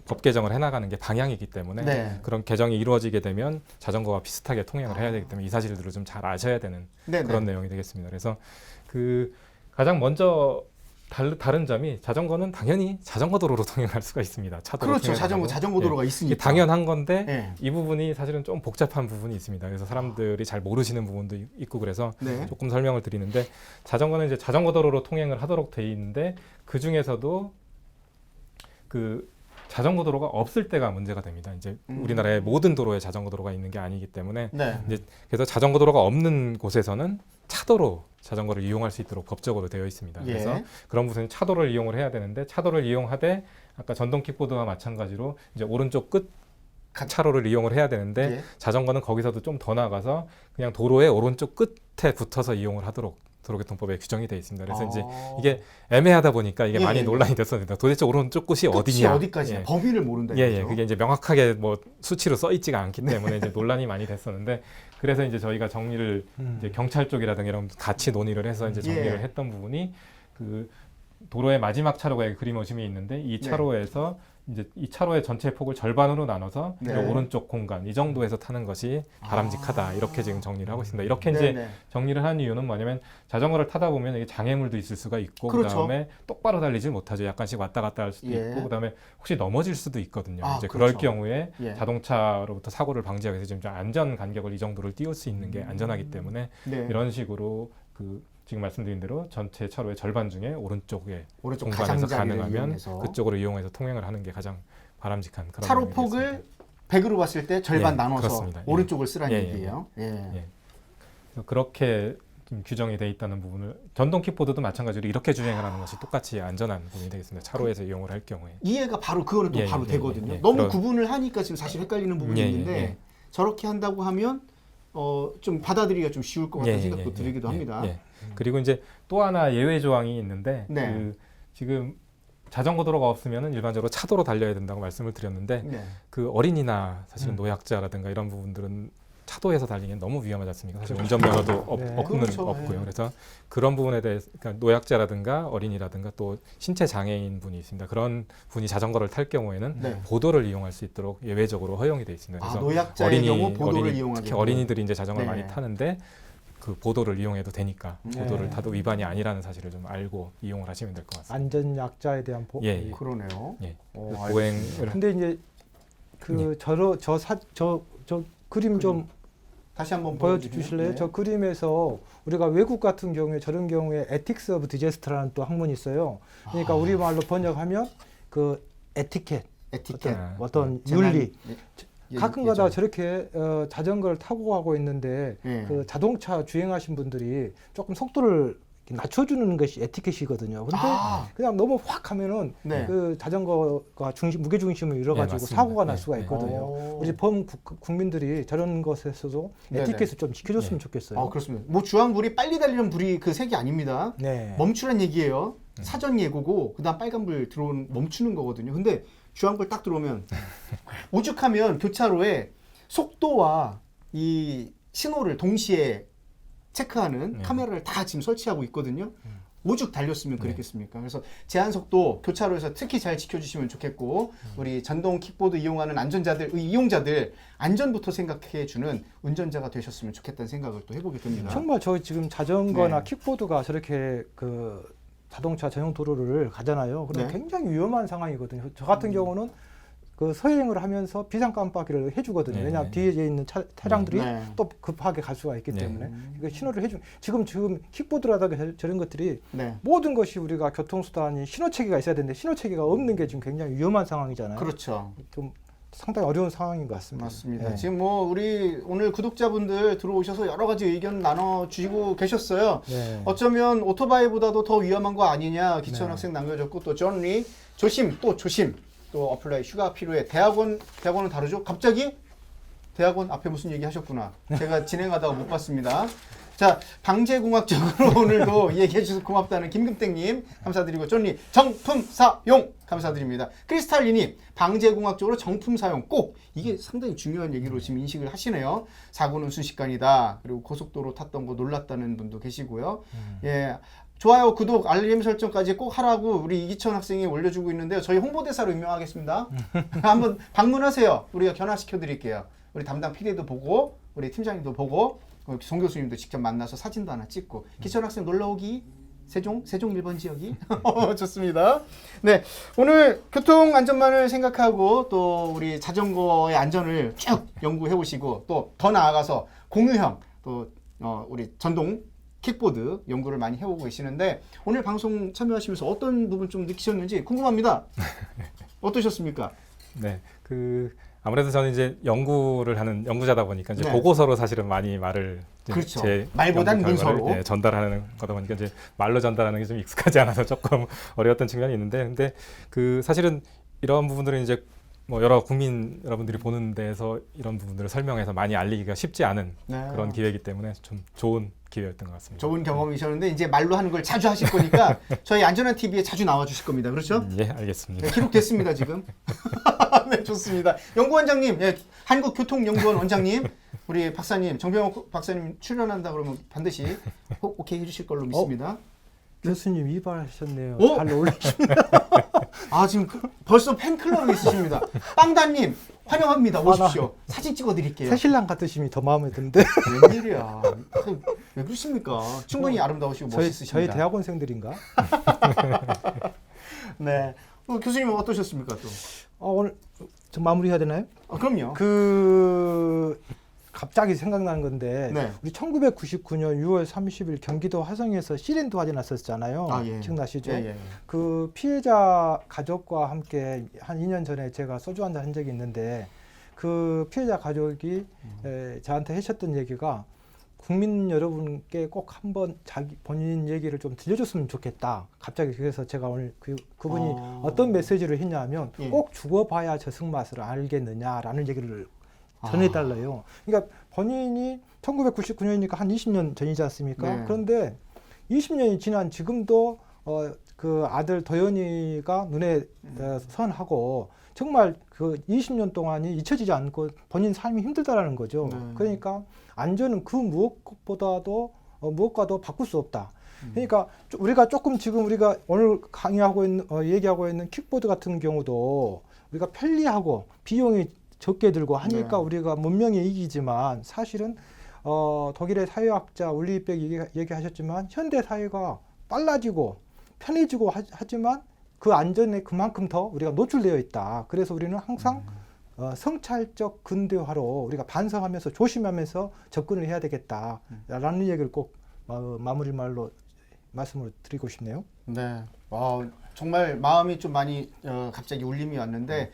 법 개정을 해나가는 게 방향이기 때문에 네. 그런 개정이 이루어지게 되면 자전거와 비슷하게 통행을 해야 되기 때문에 이 사실들을 좀 잘 아셔야 되는 네. 그런 내용이 되겠습니다. 그래서 그 가장 먼저 다른 점이 자전거는 당연히 자전거 도로로 통행할 수가 있습니다. 차도로 그렇죠. 통행을 자전거 하고. 도로가 이게 있으니까. 당연한 건데 네. 이 부분이 사실은 좀 복잡한 부분이 있습니다. 그래서 사람들이 잘 모르시는 부분도 있고 그래서 네. 조금 설명을 드리는데 자전거는 이제 자전거 도로로 통행을 하도록 돼 있는데 그 중에서도 그 자전거 도로가 없을 때가 문제가 됩니다. 이제 우리나라의 모든 도로에 자전거 도로가 있는 게 아니기 때문에 네. 이제 그래서 자전거 도로가 없는 곳에서는 차도로 자전거를 이용할 수 있도록 법적으로 되어 있습니다. 예. 그래서 그런 부분은 차도를 이용을 해야 되는데 차도를 이용하되 아까 전동 킥보드와 마찬가지로 이제 오른쪽 끝 차로를 이용을 해야 되는데 예. 자전거는 거기서도 좀 더 나가서 그냥 도로의 오른쪽 끝에 붙어서 이용을 하도록 도로교통법에 규정이 되어 있습니다. 그래서 이제 이게 애매하다 보니까 이게 예, 많이 예, 논란이 됐었는데 도대체 오른쪽 끝이 끝이 어디냐? 어디까지야? 예. 범위를 모른다. 예, 예. 이거죠? 그게 이제 명확하게 뭐 수치로 써 있지가 않기 때문에 이제 논란이 많이 됐었는데 그래서 이제 저희가 정리를 이제 경찰 쪽이라든가 이런 같이 논의를 해서 이제 정리를 예. 했던 부분이 그 도로의 마지막 차로가 그림 오심이 있는데 이 차로에서 이제 이 차로의 전체 폭을 절반으로 나눠서 네. 이 오른쪽 공간 이 정도에서 타는 것이 바람직하다 이렇게 지금 정리를 하고 있습니다. 이렇게 이제 네네. 정리를 한 이유는 뭐냐면 자전거를 타다 보면 이게 장애물도 있을 수가 있고 그렇죠. 그다음에 똑바로 달리지 못하죠. 약간씩 왔다 갔다 할 수도 예. 있고 그다음에 혹시 넘어질 수도 있거든요. 아, 이제 그렇죠. 그럴 경우에 예. 자동차로부터 사고를 방지하기 위해서 지금 안전 간격을 이 정도를 띄울 수 있는 게 안전하기 때문에 네. 이런 식으로 그 지금 말씀드린 대로 전체 차로의 절반 중에 오른쪽에 오른쪽 공간에서 가장자리를 가능하면 이용해서 그쪽으로 이용해서 통행을 하는 게 가장 바람직한 그런 차로 내용이 폭을 되겠습니다. 100으로 봤을 때 절반 예, 나눠서 그렇습니다. 예. 오른쪽을 쓰라는 예, 예, 얘기예요. 예. 예. 그래서 그렇게 좀 규정이 돼 있다는 부분을 전동 킥보드도 마찬가지로 이렇게 주행을 하는 것이 똑같이 안전한 부분이 되겠습니다. 차로에서 이용을 할 경우에. 이해가 바로 그거는 또 예, 바로 예, 되거든요. 예, 예. 너무 그런- 구분을 하니까 지금 사실 헷갈리는 부분이 예, 예, 있는데 예. 저렇게 한다고 하면 좀 받아들이기가 좀 쉬울 것 같다는 생각도 들기도 합니다. 예. 그리고 이제 또 하나 예외 조항이 있는데 네. 그 지금 자전거 도로가 없으면은 일반적으로 차도로 달려야 된다고 말씀을 드렸는데 네. 그 어린이나 사실은 노약자라든가 이런 부분들은 차도에서 달리기는 너무 위험하지 않습니까? 사실 운전면허도 네. 그렇죠. 없고요. 네. 그래서 그런 부분에 대해서 그러니까 노약자라든가 어린이라든가 또 신체 장애인 분이 있습니다. 그런 분이 자전거를 탈 경우에는 네. 보도를 이용할 수 있도록 예외적으로 허용이 돼 있습니다. 아, 그래서 노약자의 경우 보도를 이용하게 특히 어린이들이 이제 자전거를 네. 많이 타는데 그 보도를 이용해도 되니까 네. 보도를 타도 위반이 아니라는 사실을 좀 알고 이용을 하시면 될 것 같습니다. 안전 약자에 대한 예, 예. 그러네요. 예. 어, 그 보행을 근데 이제 그 저 그림 좀 다시 한번 보여주실래요? 네. 저 그림에서 우리가 외국 같은 경우에 저런 경우에 ethics of disaster라는 또 학문이 있어요. 그러니까 아. 우리말로 번역하면 그 에티켓, 에티켓, 어떤 재난- 윤리. 예, 가끔가다 예전. 저렇게 자전거를 타고 가고 있는데 예. 그 자동차 주행하신 분들이 조금 속도를 낮춰주는 것이 에티켓이거든요. 근데 아. 그냥 너무 확 하면은 네. 그 자전거가 무게 중심을 잃어가지고 맞습니다. 사고가 날 네, 수가 네. 있거든요. 오. 우리 국민들이 저런 것에서도 네네. 에티켓을 좀 지켜줬으면 네. 좋겠어요. 그렇습니다. 뭐 주황불이 빨리 달리는 불이 그 색이 아닙니다. 네. 멈추란 얘기예요. 사전 예고고 그다음 빨간불 들어온 멈추는 거거든요. 근데 주황불 딱 들어오면 오죽하면 교차로에 속도와 이 신호를 동시에 체크하는 네. 카메라를 다 지금 설치하고 있거든요. 오죽 달렸으면 네. 그랬겠습니까? 그래서 제한 속도 교차로에서 특히 잘 지켜주시면 좋겠고 우리 전동 킥보드 이용하는 이용자들 안전부터 생각해주는 운전자가 되셨으면 좋겠다는 생각을 또 해보게 됩니다. 정말 저 지금 자전거나 네. 킥보드가 저렇게 그 자동차 전용 도로를 가잖아요. 그럼 네. 굉장히 위험한 상황이거든요. 저 같은 경우는 그 서행을 하면서 비상 깜빡이를 해주거든요. 네, 왜냐하면 네. 뒤에 있는 차량들이 네. 또 급하게 갈 수가 있기 네. 때문에 이거 신호를 해주. 지금 킥보드라든가 저런 것들이 네. 모든 것이 우리가 교통수단이 신호체계가 있어야 되는데 신호체계가 없는 게 지금 굉장히 위험한 상황이잖아요. 그렇죠. 좀 상당히 어려운 상황인 것 같습니다. 맞습니다. 네. 지금 뭐 우리 오늘 구독자분들 들어오셔서 여러 가지 의견 나눠주시고 계셨어요. 네. 어쩌면 오토바이보다도 더 위험한 거 아니냐 기천 네. 학생 남겨줬고 또 존리 조심 또 어플라이 휴가 필요해 대학원은 다르죠? 갑자기 대학원 앞에 무슨 얘기 하셨구나. 제가 진행하다가 못 봤습니다. 자, 방제공학적으로 오늘도 얘기해 주셔서 고맙다는 김금땡님 감사드리고 존리 정품 사용 감사드립니다. 크리스탈리님 방제공학적으로 정품 사용 꼭 이게 상당히 중요한 얘기로 지금 인식을 하시네요. 사고는 순식간이다. 그리고 고속도로 탔던 거 놀랐다는 분도 계시고요. 예. 좋아요, 구독, 알림 설정까지 꼭 하라고 우리 이기천 학생이 올려주고 있는데요. 저희 홍보대사로 임명하겠습니다. 한번 방문하세요. 우리가 견학시켜 드릴게요. 우리 담당 PD도 보고 우리 팀장님도 보고 송 교수님도 직접 만나서 사진도 하나 찍고 기천 학생 놀러오기 세종 1번 지역이 좋습니다. 네, 오늘 교통 안전만을 생각하고 또 우리 자전거의 안전을 쭉 연구해 오시고 또 더 나아가서 공유형 또 우리 전동 킥보드 연구를 많이 해오고 계시는데 오늘 방송 참여하시면서 어떤 부분 좀 느끼셨는지 궁금합니다. 어떠셨습니까? 네, 아무래도 저는 이제 연구를 하는 연구자다 보니까 이제 네. 보고서로 사실은 많이 말을 이제 그렇죠. 제 말보단 연구 결과를, 문서로. 전달하는 거다 보니까 이제 말로 전달하는 게 좀 익숙하지 않아서 조금 어려웠던 측면이 있는데, 근데 사실은 이런 부분들은 이제 뭐 여러 국민 여러분들이 보는 데에서 이런 부분들을 설명해서 많이 알리기가 쉽지 않은 네. 그런 기회이기 때문에 좀 좋은 기회였던 것 같습니다. 좋은 경험이셨는데 이제 말로 하는 걸 자주 하실 거니까 저희 안전한 TV에 자주 나와 주실 겁니다. 그렇죠? 예, 알겠습니다. 네, 기록됐습니다 지금. 네, 좋습니다. 연구원장님, 예, 한국교통연구원 원장님, 우리 박사님, 정병호 박사님 출연한다 그러면 반드시 오케이 해주실 걸로 믿습니다. 교수님 이발하셨네요. 어? 잘 어울리십니다. 아 지금 벌써 팬클럽이 있으십니다. 빵다님 환영합니다. 오십시오. 사진 찍어드릴게요. 새신랑 같으심이 더 마음에 드는데 웬일이야. 왜 그러십니까? 충분히 아름다우시고 저희 멋있으십니다. 대학원생들인가? 네. 교수님은 어떠셨습니까 또? 오늘 좀 마무리해야 되나요? 그럼요. 갑자기 생각나는 건데 네. 우리 1999년 6월 30일 경기도 화성에서 시린도 화재 났었잖아요. 예. 기억나시죠? 예. 그 피해자 가족과 함께 한 2년 전에 제가 소주 한잔 한 적이 있는데 그 피해자 가족이 저한테 하셨던 얘기가 국민 여러분께 꼭 한번 자기 본인 얘기를 좀 들려줬으면 좋겠다. 갑자기 그래서 제가 오늘 그분이 어떤 메시지를 했냐면 예. 꼭 죽어봐야 저승맛을 알겠느냐라는 얘기를 전해달라요. 그러니까 본인이 1999년이니까 한 20년 전이지 않습니까? 네. 그런데 20년이 지난 지금도 그 아들 도연이가 눈에 선하고 정말 그 20년 동안이 잊혀지지 않고 본인 삶이 힘들다라는 거죠. 네. 그러니까 안전은 그 무엇보다도 무엇과도 바꿀 수 없다. 그러니까 우리가 조금 지금 우리가 오늘 강의하고 있는 얘기하고 있는 킥보드 같은 경우도 우리가 편리하고 비용이 적게 들고 하니까 네. 우리가 문명이 이기지만 사실은 독일의 사회학자 울리백이 얘기하셨지만 현대 사회가 빨라지고 편해지고 하지만 그 안전에 그만큼 더 우리가 노출되어 있다. 그래서 우리는 항상 성찰적 근대화로 우리가 반성하면서 조심하면서 접근을 해야 되겠다라는 얘기를 꼭 마무리 말로 말씀을 드리고 싶네요. 네. 정말 마음이 좀 많이 갑자기 울림이 왔는데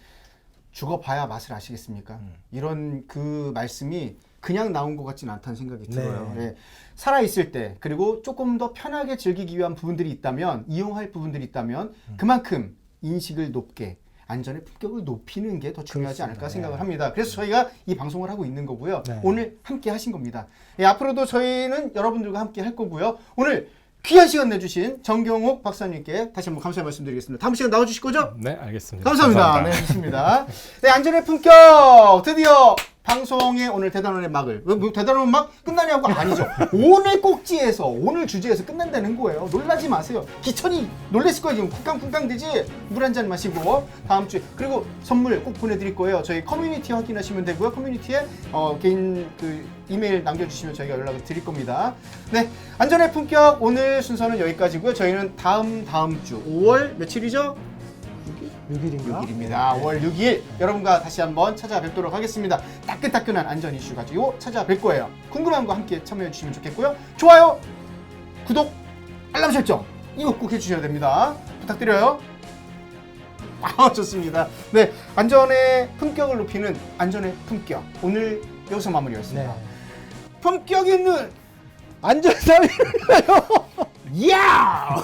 죽어봐야 맛을 아시겠습니까? 이런 그 말씀이 그냥 나온 것 같지는 않다는 생각이 들어요. 네. 살아있을 때 그리고 조금 더 편하게 즐기기 위한 부분들이 있다면 이용할 부분들이 있다면 그만큼 인식을 높게 안전의 품격을 높이는 게 더 중요하지 않을까 생각을 합니다. 그래서 저희가 이 방송을 하고 있는 거고요. 네. 오늘 함께 하신 겁니다. 앞으로도 저희는 여러분들과 함께 할 거고요. 오늘 귀한 시간 내주신 정경욱 박사님께 다시 한번 감사의 말씀드리겠습니다. 다음 시간 나와주실 거죠? 네, 알겠습니다. 감사합니다. 네, 좋습니다. 네, 안전의 품격 드디어 방송의 오늘 대단원의 막을 대단원 막 끝나냐고 아니죠. 오늘 꼭지에서 오늘 주제에서 끝난다는 거예요. 놀라지 마세요. 기천이 놀랬을 거예요. 지금 쿵쾅쿵쾅 되지. 물 한 잔 마시고 다음 주에 그리고 선물 꼭 보내드릴 거예요. 저희 커뮤니티 확인하시면 되고요. 커뮤니티에 개인 그 이메일 남겨주시면 저희가 연락을 드릴 겁니다. 네, 안전의 품격 오늘 순서는 여기까지고요. 저희는 다음 주 5월 며칠이죠? 6일인가? 6일입니다. 5월 6일 여러분과 다시 한번 찾아뵙도록 하겠습니다. 따끈따끈한 안전 이슈 가지고 찾아뵐 거예요. 궁금한 거 함께 참여해 주시면 좋겠고요. 좋아요, 구독, 알람 설정 이거 꼭 해주셔야 됩니다. 부탁드려요. 좋습니다. 네, 안전의 품격을 높이는 안전의 품격 오늘 여기서 마무리였습니다. 네. 품격 있는 안전사회 야!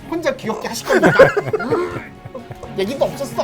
혼자 귀엽게 하실 겁니까? 얘기도 없었어.